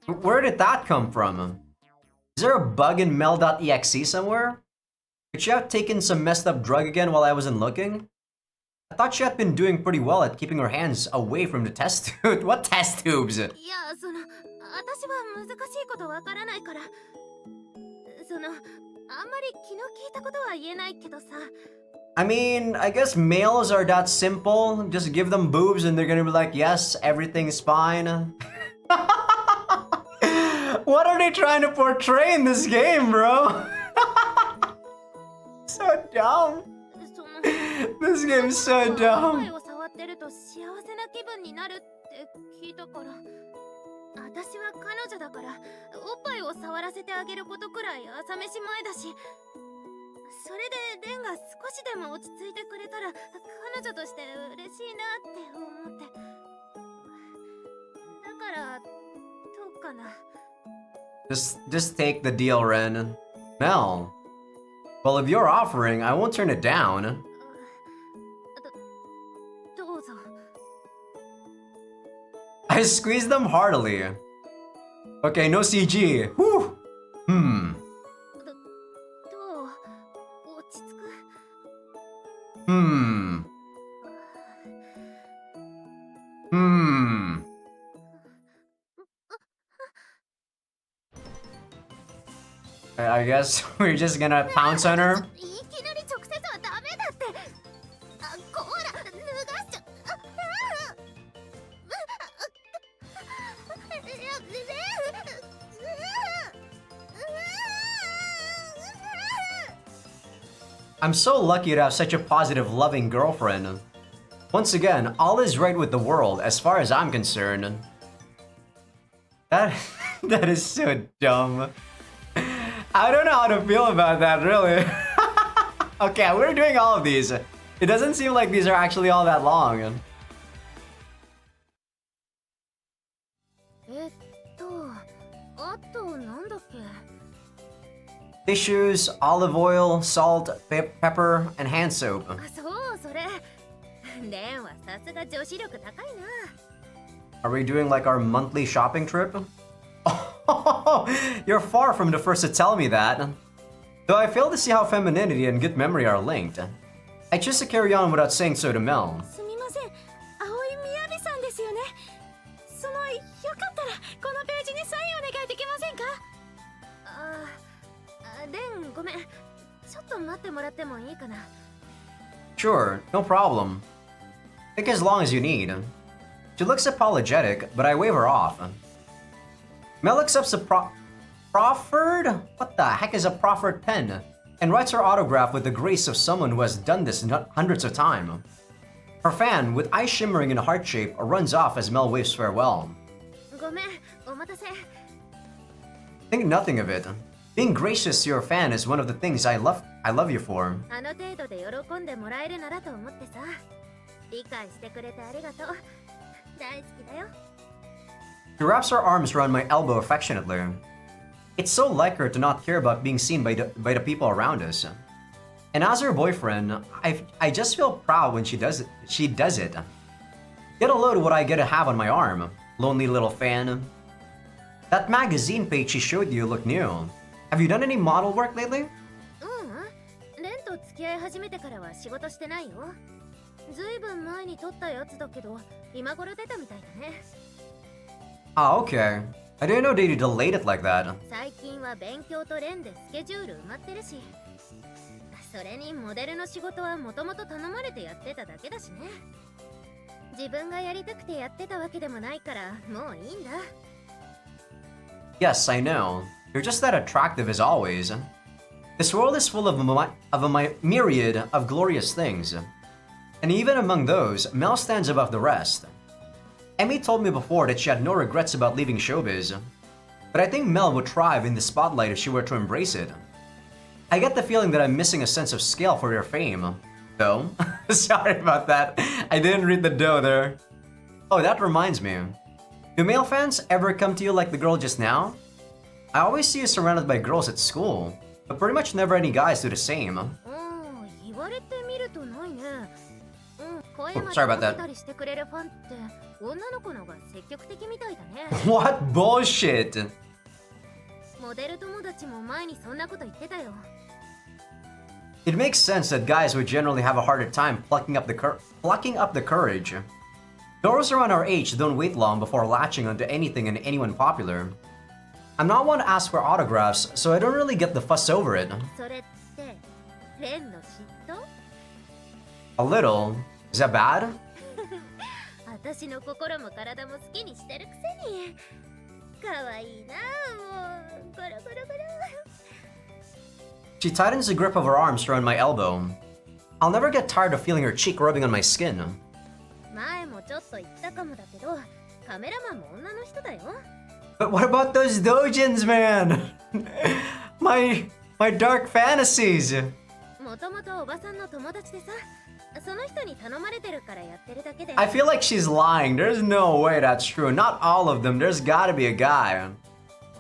Where did that come from? Is there a bug in Mel.exe somewhere? Could she have taken some messed up drug again while I wasn't looking? I thought she had been doing pretty well at keeping her hands away from the test tube. What test tubes? いやその私は難しいことわからないからそのあんまり気の利いたことは言えないけどさ I mean, I guess males are that simple. Just give them boobs and they're gonna be like, yes, everything's fine. What are they trying to portray in this game, bro? So dumb. その This game's so おっぱ dumb. いを触ってると幸せな気分になるって聞いたから私は彼女だからおっぱいを触らせてあげることくらい朝飯前だしそれでレンが少しでも落ち着いてくれたら彼女として嬉しいなって思ってだからどうかな Just take the deal, Ren. Mel. Well, if you're offering, I won't turn it down. どうぞ I squeezed them heartily. Okay, no CG. Whew. どう落ち着く Hmm. I guess we're just gonna pounce on her. いきなり直接はダメだってこら脱がしちゃI'm so lucky to have such a positive, loving girlfriend. Once again, all is right with the world as far as I'm concerned. That is so dumb. I don't know how to feel about that, really. Okay, we're doing all of these. It doesn't seem like these are actually all that long. あとなんだっけ Tissues, olive oil, salt, pepper, and hand soap. そうそれレンはさすが女子力高いな Are we doing like our monthly shopping trip? You're far from the first to tell me that. Though I fail to see how femininity and good memory are linked. I choose to carry on without saying so to Mel. すみません青いみやびさんですよねそのよかったらこのページにサインお願いできませんかレンごめんちょっと待ってもらってもいいかな Sure, no problem. Take as long as you need. She looks apologetic, but I wave her off. Mel accepts a proffered? What the heck is a proffered pen? And writes her autograph with the grace of someone who has done this hundreds of times. Her fan, with eyes shimmering in a heart shape, runs off as Mel waves farewell. ごめんお待たせ Think nothing of it. Being gracious to your fan is one of the things I love you for. あの程度で喜んでもらえるならと思ってさ理解してくれてありがとう大好きだよ She wraps her arms around my elbow affectionately. It's so like her to not care about being seen by the people around us. And as her boyfriend, I just feel proud when she does it. Get a load of what I get to have on my arm, lonely little fan. That magazine page she showed you looked new. Have you done any model work lately? レンと付き合い始めてからは仕事してないよずいぶん前に撮ったやつだけど今頃出たみたいだね Ah, okay. I didn't know they delayed it like that. 最近は勉強とレンでスケジュール埋まってるしそれにモデルの仕事はもともと頼まれてやってただけだしね自分がやりたくてやってたわけでもないからもういいんだ Yes, I know. You're just that attractive as always. This world is full of a myriad of glorious things. And even among those, Mel stands above the rest. Emmy told me before that she had no regrets about leaving showbiz. But I think Mel would thrive in the spotlight if she were to embrace it. I get the feeling that I'm missing a sense of scale for your fame. Though, sorry about that. I didn't read the dough there. Oh, that reminds me. Do male fans ever come to you like the girl just now? I always see you surrounded by girls at school, but pretty much never any guys do the same. 言われてみるとないね。声 Oh, ま sorry で about か that. けたりしてくれるファンって女の子の方が積極的みたいだね。What bullshit? モデル友達も前にそんなこと言ってたよ。It makes sense that guys would generally have a harder time plucking up the courage. Girls around our age don't wait long before latching onto anything and anyone popular. I'm not one to ask for autographs, so I don't really get the fuss over it. それってレンの嫉妬？ A little. Is that bad? 私の心も体も好きにしてるくせに。可愛いなもう。ゴロゴロゴロ。She tightens the grip of her arms around my elbow. I'll never get tired of feeling her cheek rubbing on my skin. 前もちょっと言ったかもだけど、カメラマンも女の人だよ。But what about those dojins, man? my dark fantasies. もともとおばさんの友達でさ、その人に頼まれてるからやってるだけで。I feel like she's lying. There's no way that's true. Not all of them. There's gotta be a guy.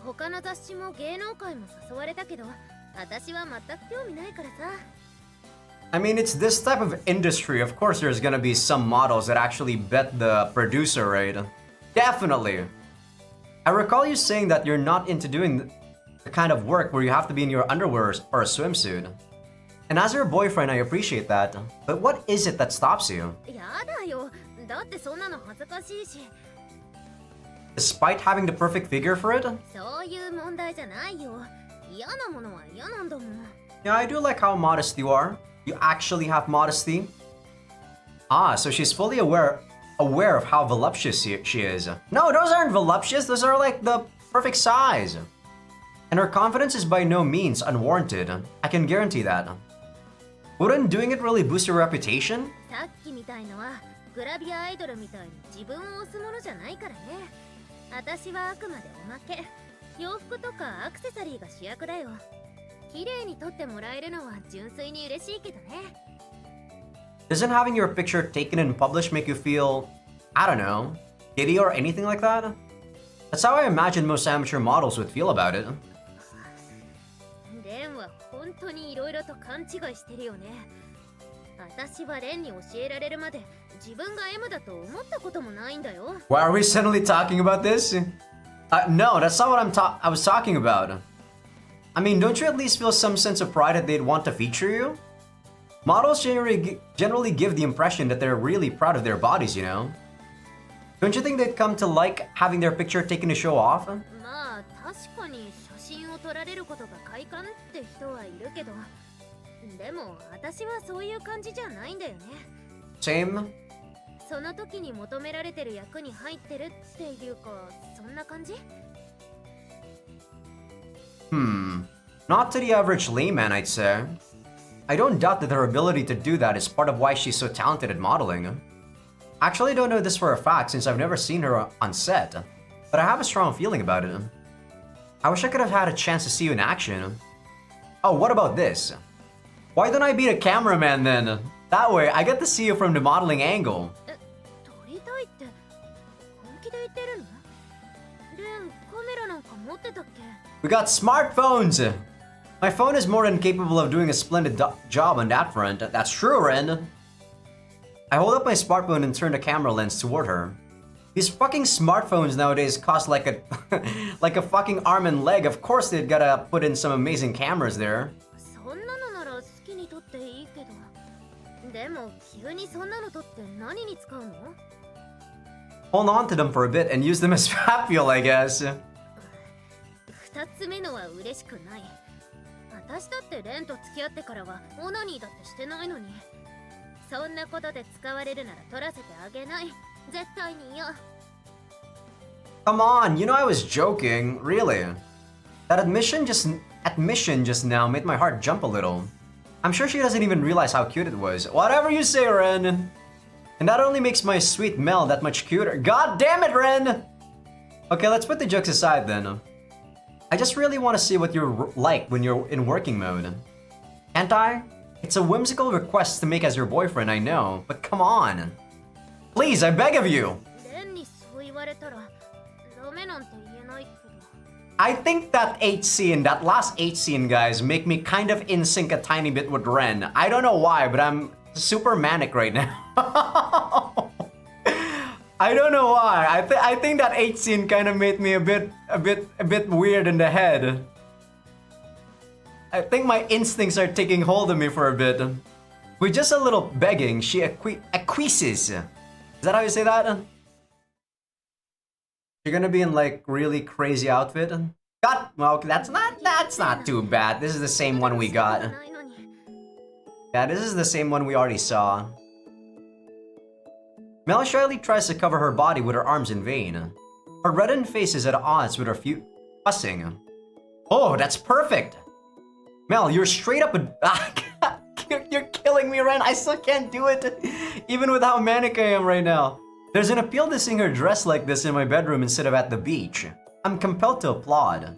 他の雑誌も芸能界も誘われたけど、私は全く興味ないからさ。I mean, it's this type of industry. Of course, there's gonna be some models that actually bet the producer, right? Definitely. I recall you saying that you're not into doing the kind of work where you have to be in your underwear or a swimsuit. And as your boyfriend, I appreciate that. But what is it that stops you? やだよ。だってそんなの恥ずかしいし。Despite having the perfect figure for it? そういう問題じゃないよ。嫌なものは嫌なんだもん。Yeah, I do like how modest you are. You actually have modesty. Ah, so she's fully aware of how voluptuous she is. No, those aren't voluptuous. Those are like the perfect size. And her confidence is by no means unwarranted. I can guarantee that. Wouldn't doing it really boost your reputation? さっきみたいのはグラビアアイドルみたいに自分を押すものじゃないからね。私はあくまでおまけ。洋服とかアクセサリーが主役だよ。綺麗に撮ってもらえるのは純粋に嬉しいけどね。Doesn't having your picture taken and published make you feel, I don't know, giddy or anything like that? That's how I imagine most amateur models would feel about it. レンは本当に色々と勘違いしてるよね。私はレンに教えられるまで自分が M だと思ったこともないんだよ。Why are we suddenly talking about this? No, that's not what I was talking about. I mean, don't you at least feel some sense of pride that they'd want to feature you? Models generally give the impression that they're really proud of their bodies, you know? Don't you think they'd come to like having their picture taken to show off? まあ確かに写真を撮られることが快感って人はいるけど、でも私はそういう感じじゃないんだよね。Same? その時に求められてる役に入ってるっていうか、そんな感じ？ Not to the average layman, I'd say. I don't doubt that her ability to do that is part of why she's so talented at modeling. Actually, I don't know this for a fact since I've never seen her on set, but I have a strong feeling about it. I wish I could have had a chance to see you in action. Oh, what about this? Why don't I be the cameraman then? That way, I get to see you from the modeling angle. 撮りたいって本気で言ってるの？レン、カメラなんか持ってたっけ？ We got smartphones! My phone is more than capable of doing a splendid job on that front. That's true, Ren. I hold up my smartphone and turn the camera lens toward her. These fucking smartphones nowadays cost like a like a fucking arm and leg. Of course they've gotta put in some amazing cameras there. そんなのなら好きに撮っていいけど。でも急にそんなの撮って何に使うの？ Hold on to them for a bit and use them as fat fuel, I guess. 二つ目のは嬉しくない。私だってレンと付き合ってからはオナニーだってしてないのに。そんなことで使われるなら撮らせてあげない。絶対に嫌。Come on, you know I was joking, really. That admission just now made my heart jump a little. I'm sure she doesn't even realize how cute it was. Whatever you say, Ren. And that only makes my sweet Mel that much cuter. God damn it, Ren! Okay, let's put the jokes aside then. I just really want to see what you're like when you're in working mode. Can't I? It's a whimsical request to make as your boyfriend, I know, but come on. Please, I beg of you! レンわれたらダメなんて言えないけど。 I think that that last 8 scene, guys, make me kind of in sync a tiny bit with Ren. I don't know why, but I'm super manic right now. I don't know why. I think that 8 scene kind of made me a bit weird in the head. I think my instincts are taking hold of me for a bit. With just a little begging, she acquiesces. Is that how you say that? You're gonna be in like really crazy outfit. Got well, that's not too bad. This is the same one we got. Yeah, this is the same one we already saw. Mel shyly tries to cover her body with her arms in vain. Her reddened face is at odds with her fussing. Oh, that's perfect. Mel, you're straight up you're killing me, Ren. I still can't do it, even with how manic I am right now. There's an appeal to seeing her dressed like this in my bedroom instead of at the beach. I'm compelled to applaud.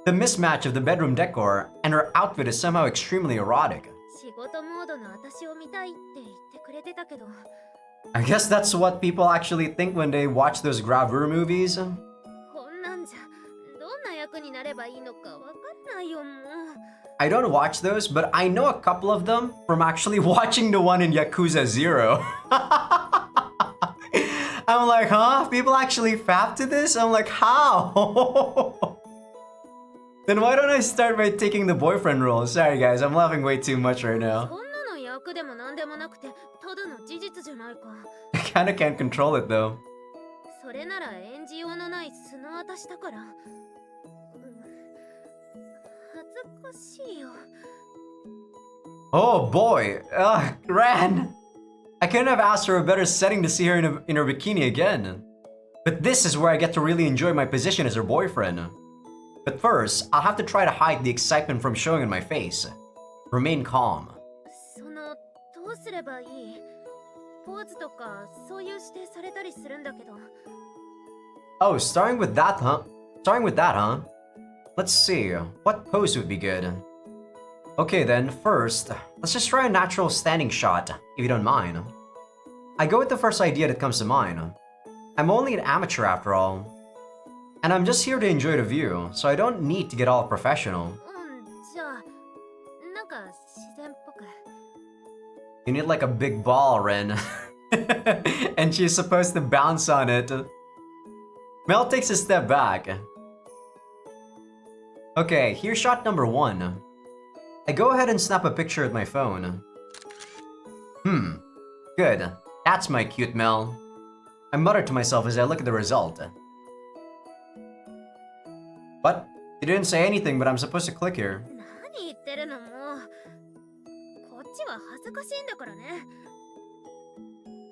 The mismatch of the bedroom decor and her outfit is somehow extremely erotic. I guess that's what people actually think when they watch those gravure movies. I don't watch those, but I know a couple of them from actually watching the one in Yakuza 0. I'm like, huh? People actually fap to this? I'm like, how? Then why don't I start by taking the boyfriend role? Sorry guys, I'm laughing way too much right now. I kinda can't control it though. Oh boy, Ran! I couldn't have asked for a better setting to see her in her bikini again. But this is where I get to really enjoy my position as her boyfriend. But first, I'll have to try to hide the excitement from showing in my face. Remain calm. Oh, starting with that, huh? Let's see, what pose would be good? Okay then, first, let's just try a natural standing shot, if you don't mind. I go with the first idea that comes to mind. I'm only an amateur after all. And I'm just here to enjoy the view, so I don't need to get all professional. You need like a big ball, Ren. And she's supposed to bounce on it. Mel takes a step back. Okay, here's shot number 1. I go ahead and snap a picture with my phone. Good. That's my cute Mel. I mutter to myself as I look at the result. What? You didn't say anything, but I'm supposed to click here.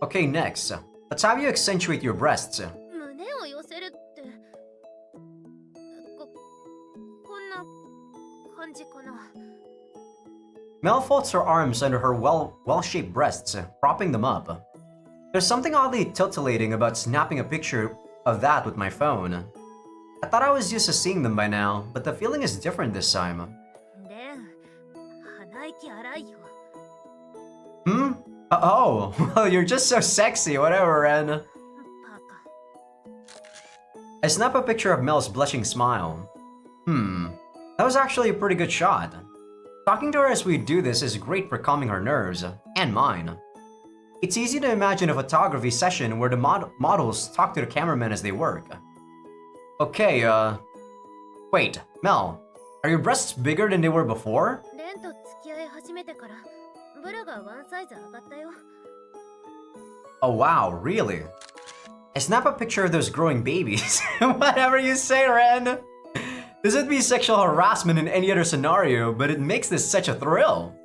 Okay, next. Let's have you accentuate your breasts. Mel folds her arms under her well-shaped breasts, propping them up. There's something oddly titillating about snapping a picture of that with my phone. I thought I was used to seeing them by now, but the feeling is different this time. Oh, well, you're just so sexy, whatever, Ren. I snap a picture of Mel's blushing smile. That was actually a pretty good shot. Talking to her as we do this is great for calming her nerves, and mine. It's easy to imagine a photography session where the models talk to the cameraman as they work. Okay, wait, Mel, are your breasts bigger than they were before? Oh wow, really? I snap a picture of those growing babies. Whatever you say, Ren! This would be sexual harassment in any other scenario, but it makes this such a thrill.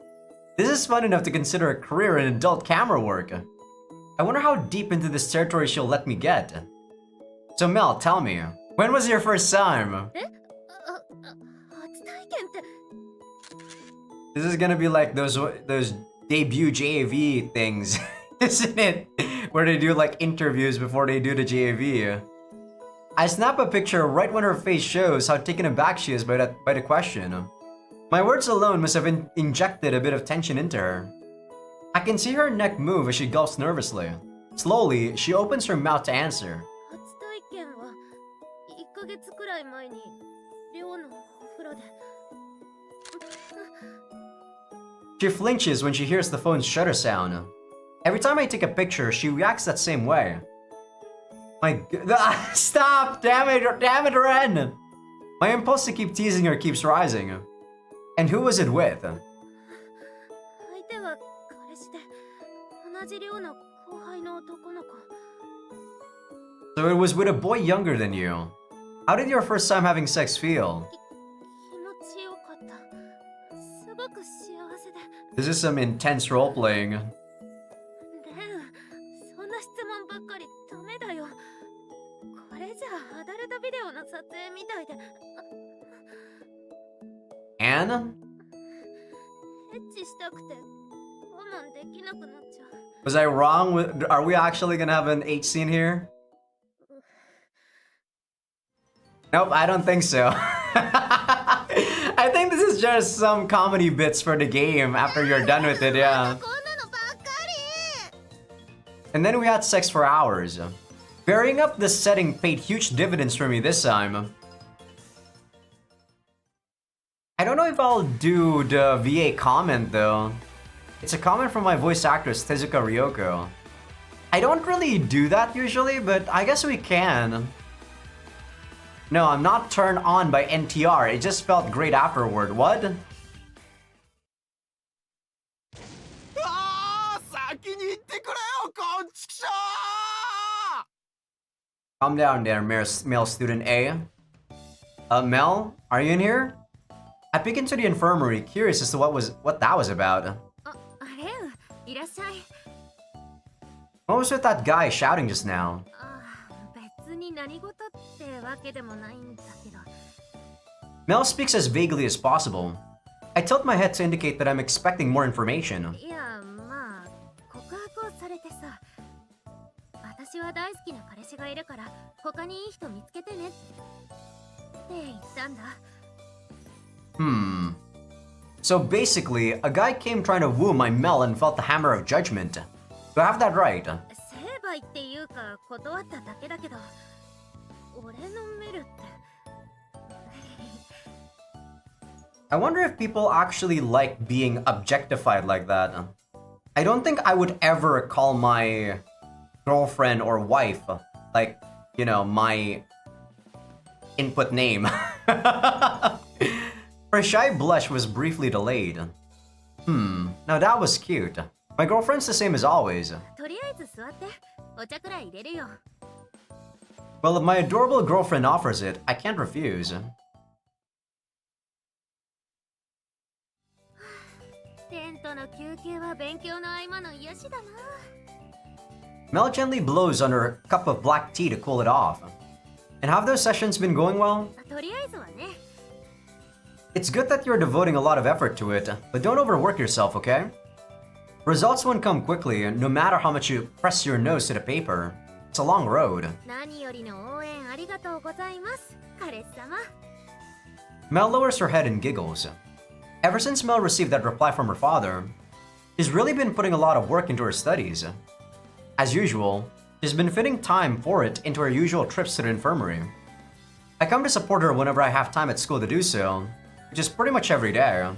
This is fun enough to consider a career in adult camera work. I wonder how deep into this territory she'll let me get. So Mel, tell me, when was your first time? This is gonna be like those debut JAV things, isn't it? Where they do like interviews before they do the JAV. I snap a picture right when her face shows how taken aback she is by the question. My words alone must have injected a bit of tension into her. I can see her neck move as she gulps nervously. Slowly, she opens her mouth to answer. ヶ月くらい前に寮のお風呂で She flinches when she hears the phone's shutter sound. Every time I take a picture, she reacts that same way. Stop! Damn it, Ren! My impulse to keep teasing her keeps rising. And who was it with? 相手は彼氏で同じ寮の後輩の男の子 So it was with a boy younger than you. How did your first time having sex feel? 気持ちよかったすごく幸せで This is some intense role-playing. レンそんな質問ばっかりダメだよこれじゃアダルトビデオの撮影みたいで Anne? エッチしたくて我慢できなくなっちゃう Was I wrong? Are we actually gonna have an H scene here? Nope, I don't think so. I think this is just some comedy bits for the game after you're done with it, yeah. こんなのばっかり And then we had sex for hours. Varying up the setting paid huge dividends for me this time. I don't know if I'll do the VA comment though. It's a comment from my voice actress Tezuka Ryoko. I don't really do that usually, but I guess we can. No, I'm not turned on by NTR, it just felt great afterward. What? Calm down there, male student A. Mel, are you in here? I peek into the infirmary, curious as to what that was about. あレンいらっしゃい What was with that guy shouting just now? あ別に何事ってわけでもないんだけど Mel speaks as vaguely as possible. I tilt my head to indicate that I'm expecting more information. いやまあ告白をされてさ私は大好きな彼氏がいるから他にいい人見つけてねって言ったんだ So basically, a guy came trying to woo my Mel and felt the hammer of judgment. Do I have that right? 成敗っていうか断っただけだけど俺の見るって I wonder if people actually like being objectified like that. I don't think I would ever call my girlfriend or wife, like, you know, my input name. Her shy blush was briefly delayed. Now that was cute. My girlfriend's the same as always. とりあえず座ってお茶くらい入れるよ Well, if my adorable girlfriend offers it, I can't refuse. テントの休憩は勉強の合間の癒しだな Mel gently blows on her cup of black tea to cool it off. And have those sessions been going well? とりあえずはね It's good that you're devoting a lot of effort to it, but don't overwork yourself, okay? Results won't come quickly, no matter how much you press your nose to the paper. It's a long road. 何よりの応援ありがとうございます彼氏様 Mel lowers her head and giggles. Ever since Mel received that reply from her father, she's really been putting a lot of work into her studies. As usual, she's been fitting time for it into her usual trips to the infirmary. I come to support her whenever I have time at school to do so, which is pretty much every day.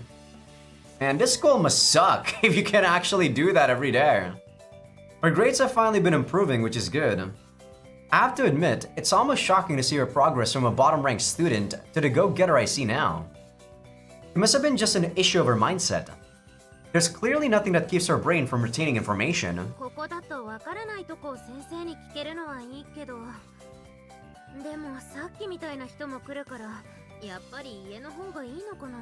And this school must suck if you can actually do that every day. Her grades have finally been improving, which is good. I have to admit, it's almost shocking to see her progress from a bottom-ranked student to the go-getter I see now. It must have been just an issue of her mindset. There's clearly nothing that keeps her brain from retaining information. ここだとわからないとこを先生に聞けるのはいいけどでもさっきみたいな人も来るからやっぱり家の方がいいのかな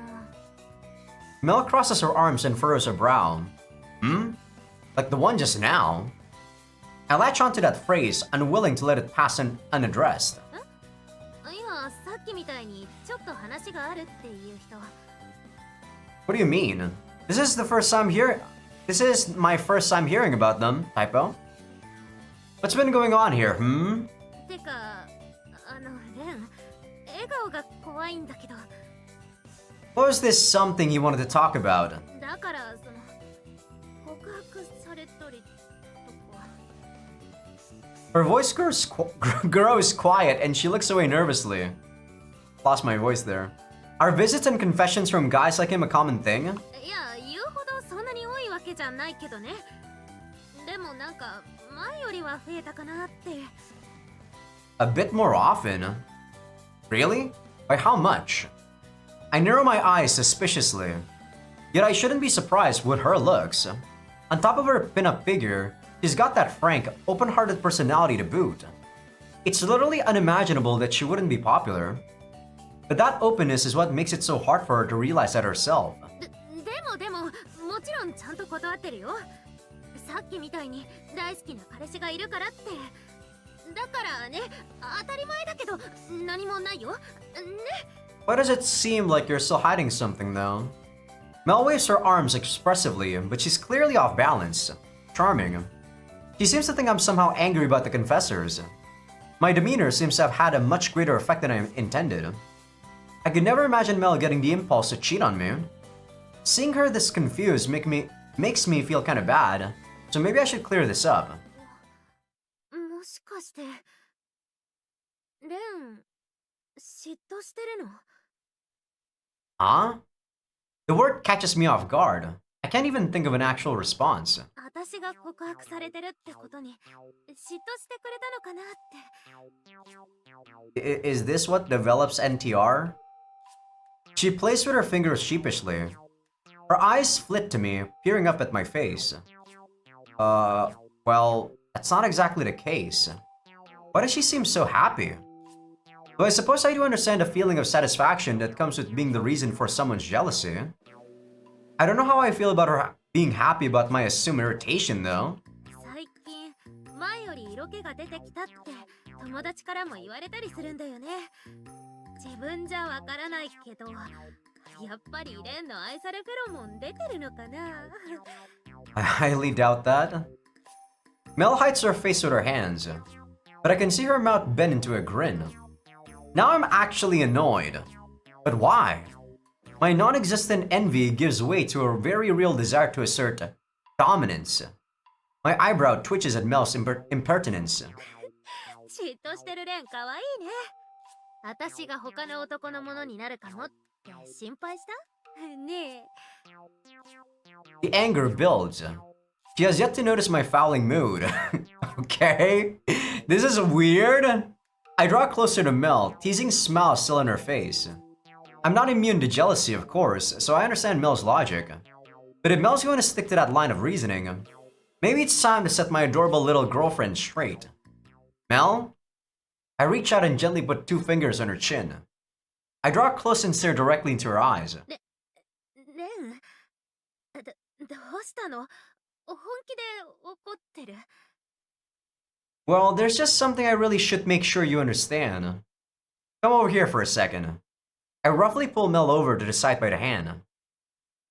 Mel crosses her arms and furrows her brow. Like the one just now? I latch onto that phrase, unwilling to let it pass unaddressed. いやさっきみたいにちょっと話があるっていう人 What do you mean? This is my first time hearing about them, typo. What's been going on here, てかレン笑顔が怖いんだけど What was this something you wanted to talk about? だからその告白されたりとか Her voice grows quiet and she looks away nervously. Lost my voice there. Are visits and confessions from guys like him a common thing? いや、言うほどそんなに多いわけじゃないけどね。でもなんか前よりは増えたかなって。A bit more often? Really? By how much? I narrow my eyes suspiciously. Yet I shouldn't be surprised with her looks. On top of her pin-up figure, she's got that frank, open-hearted personality to boot. It's literally unimaginable that she wouldn't be popular. But that openness is what makes it so hard for her to realize that herself. でももちろんちゃんと断ってるよ。さっきみたいに大好きな彼氏がいるからって。だからね、当たり前だけど何もないよ。ね。Why does it seem like you're still hiding something though? Mel waves her arms expressively, but she's clearly off balance. Charming. She seems to think I'm somehow angry about the confessors. My demeanor seems to have had a much greater effect than I intended. I could never imagine Mel getting the impulse to cheat on me. Seeing her this confused makes me feel kind of bad, so maybe I should clear this up. もしかしてレン嫉妬してるの？ Huh? The word catches me off guard. I can't even think of an actual response. 私が告白されてるってことに嫉妬してくれたのかなって。 Is this what develops NTR? She plays with her fingers sheepishly. Her eyes flit to me, peering up at my face. Well, that's not exactly the case. Why does she seem so happy? Though I suppose I do understand the feeling of satisfaction that comes with being the reason for someone's jealousy. I don't know how I feel about her being happy about my assumed irritation, though. 最近前より色気が出てきたって友達からも言われたりするんだよね。自分じゃわからないけど、やっぱりレンの愛されフェロモン出てるのかな。I highly doubt that. Mel hides her face with her hands, but I can see her mouth bend into a grin. Now I'm actually annoyed. But why? My non-existent envy gives way to a very real desire to assert dominance. My eyebrow twitches at Mel's impertinence. 嫉妬してるレンかわいいね。私が他の男のものになるかもって心配したねえ。 The anger builds. She has yet to notice my fouling mood. Okay? This is weird. I draw closer to Mel, teasing smile still on her face. I'm not immune to jealousy, of course, so I understand Mel's logic. But if Mel's going to stick to that line of reasoning, maybe it's time to set my adorable little girlfriend straight. Mel? I reach out and gently put 2 fingers on her chin. I draw close and stare directly into her eyes. レン、どうしたの？本気で怒ってる？ Well, there's just something I really should make sure you understand. Come over here for a second. I roughly pull Mel over to the side by the hand.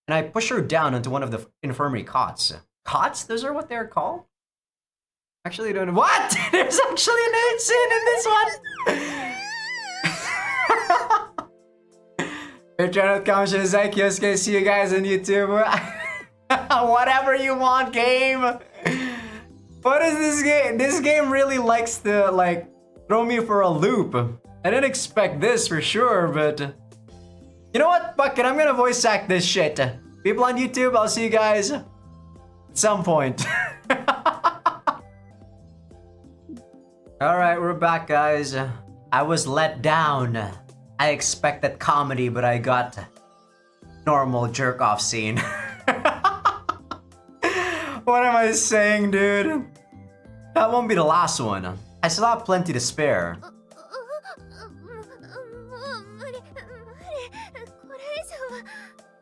And I push her down onto one of the infirmary cots. Cots? Those are what they're called? Actually, I don't know. What? There's actually an nude scene in this one! Patreon.com, Azaikyousuke. See you guys on YouTube. Whatever you want, game! What is this game? This game really likes to, like, throw me for a loop. I didn't expect this for sure, but... You know what? Fuck it, I'm gonna voice act this shit. People on YouTube, I'll see you guys at some point. Alright, we're back, guys. I was let down. I expected comedy, but I got normal jerk-off scene. What am I saying, dude? That won't be the last one. I still have plenty to spare.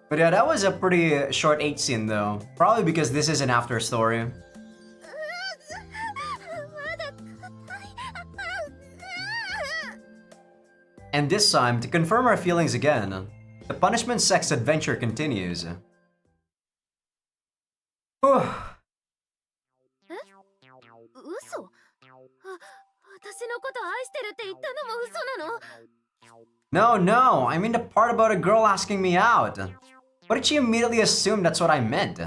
But yeah, that was a pretty short 8 scene though. Probably because this is an after story. And this time, to confirm our feelings again, the punishment sex adventure continues. Whew. 嘘？私のこと愛してるって言ったのも嘘なの？ No, no, I mean the part about a girl asking me out. What did she immediately assume that's what I meant?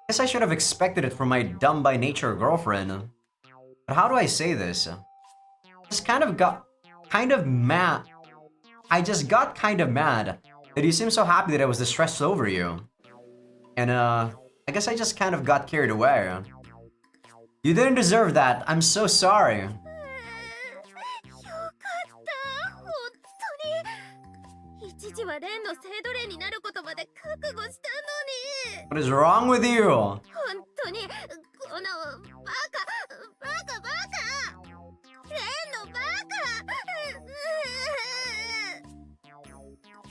Guess I should have expected it from my dumb by nature girlfriend. But how do I say this? Just kind of mad. I just got kind of mad that you seem so happy that I was distressed over you. And I guess I just kind of got carried away. You didn't deserve that. I'm so sorry. よかった本当に一時はレンの性奴隷になることまで覚悟したのに What is wrong with you? 本当にこのバカレンのバカ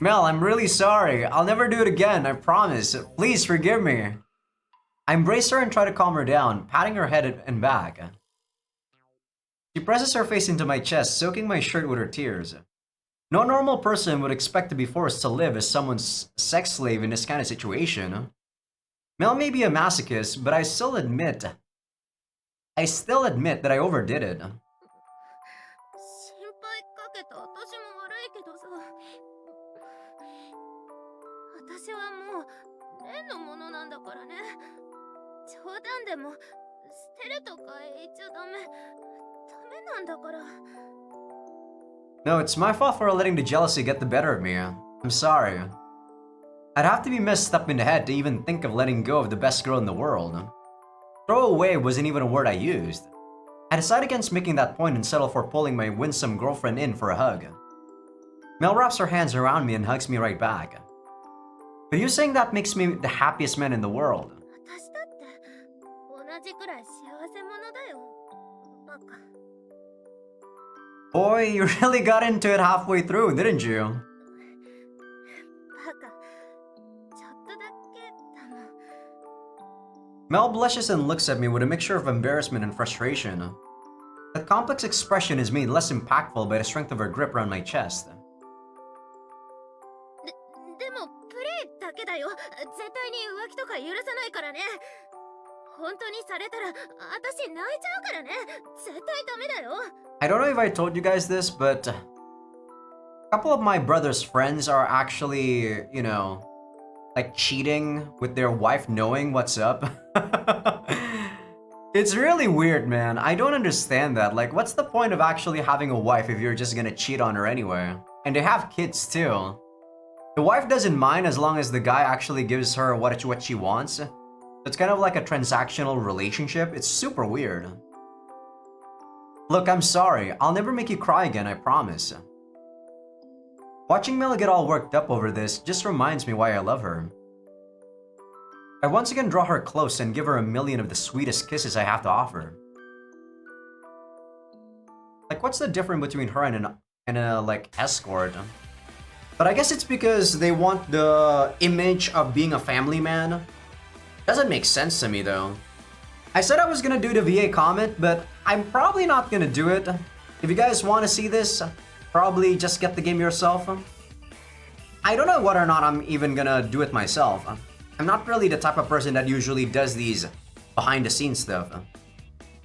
Mel, I'm really sorry. I'll never do it again, I promise. Please forgive me. I embrace her and try to calm her down, patting her head and back. She presses her face into my chest, soaking my shirt with her tears. No normal person would expect to be forced to live as someone's sex slave in this kind of situation. Mel may be a masochist, but I still admit that I overdid it. 心配かけた私も悪いけどさ私はもうレンのものなんだからね冗談でも捨てるとか言っちゃダメなんだから No, it's my fault for letting the jealousy get the better of me. I'm sorry. I'd have to be messed up in the head to even think of letting go of the best girl in the world. Throw away wasn't even a word I used. I decided against making that point and settled for pulling my winsome girlfriend in for a hug. Mel wraps her hands around me and hugs me right back. But you saying that makes me the happiest man in the world. 私だって同じくらい幸せ者だよバカ Boy, you really got into it halfway through, didn't you? バカちょっとだけだもん Mel blushes and looks at me with a mixture of embarrassment and frustration. That complex expression is made less impactful by the strength of her grip around my chest. でもプレイだけだよ絶対に浮気とか許さないからね本当にされたら私泣いちゃうからね絶対ダメだよ I don't know if I told you guys this, but a couple of my brother's friends are actually, you know, like cheating with their wife knowing what's up. It's really weird, man. I don't understand that. Like, what's the point of actually having a wife if you're just gonna cheat on her anyway? And they have kids too. The wife doesn't mind as long as the guy actually gives her what she wants. It's kind of like a transactional relationship. It's super weird. Look, I'm sorry. I'll never make you cry again, I promise. Watching Mel get all worked up over this just reminds me why I love her. I once again draw her close and give her a million of the sweetest kisses I have to offer. Like, what's the difference between her and a like escort? But I guess it's because they want the image of being a family man. Doesn't make sense to me though. I said I was gonna do the VA comment, but I'm probably not gonna do it. If you guys want to see this, probably just get the game yourself. I don't know whether or not I'm even gonna do it myself. I'm not really the type of person that usually does these behind the scenes stuff.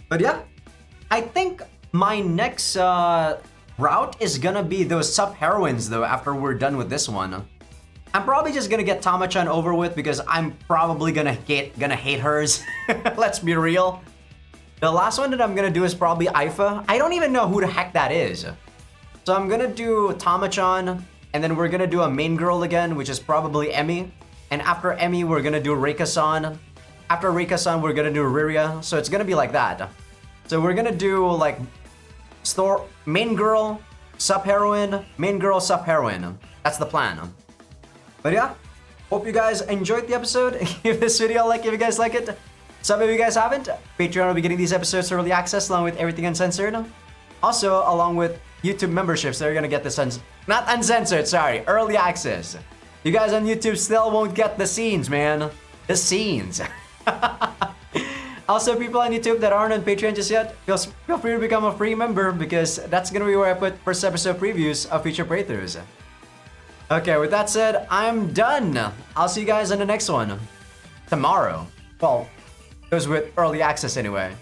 But yeah, I think my next route is gonna be those sub-heroines though after we're done with this one. I'm probably just gonna get Tama-chan over with because I'm probably gonna hate hers. Let's be real. The last one that I'm gonna do is probably Aifa. I don't even know who the heck that is. So I'm gonna do Tama-chan, and then we're gonna do a main girl again, which is probably Emi. And after Emi, we're gonna do Reika-san. After Reika-san, we're gonna do Riria. So it's gonna be like that. So we're gonna do like main girl, sub-heroine, main girl, sub-heroine. That's the plan. But yeah, hope you guys enjoyed the episode. Give this video a like if you guys like it. Sub if you guys haven't. Patreon will be getting these episodes early access along with everything uncensored. Also, along with YouTube memberships, they're gonna get this not uncensored, sorry, early access. You guys on YouTube still won't get the scenes, man. The scenes. Also, people on YouTube that aren't on Patreon just yet, feel free to become a free member because that's gonna be where I put first episode previews of future playthroughs. Okay, with that said, I'm done. I'll see you guys on the next one. Tomorrow. Well, those with early access anyway.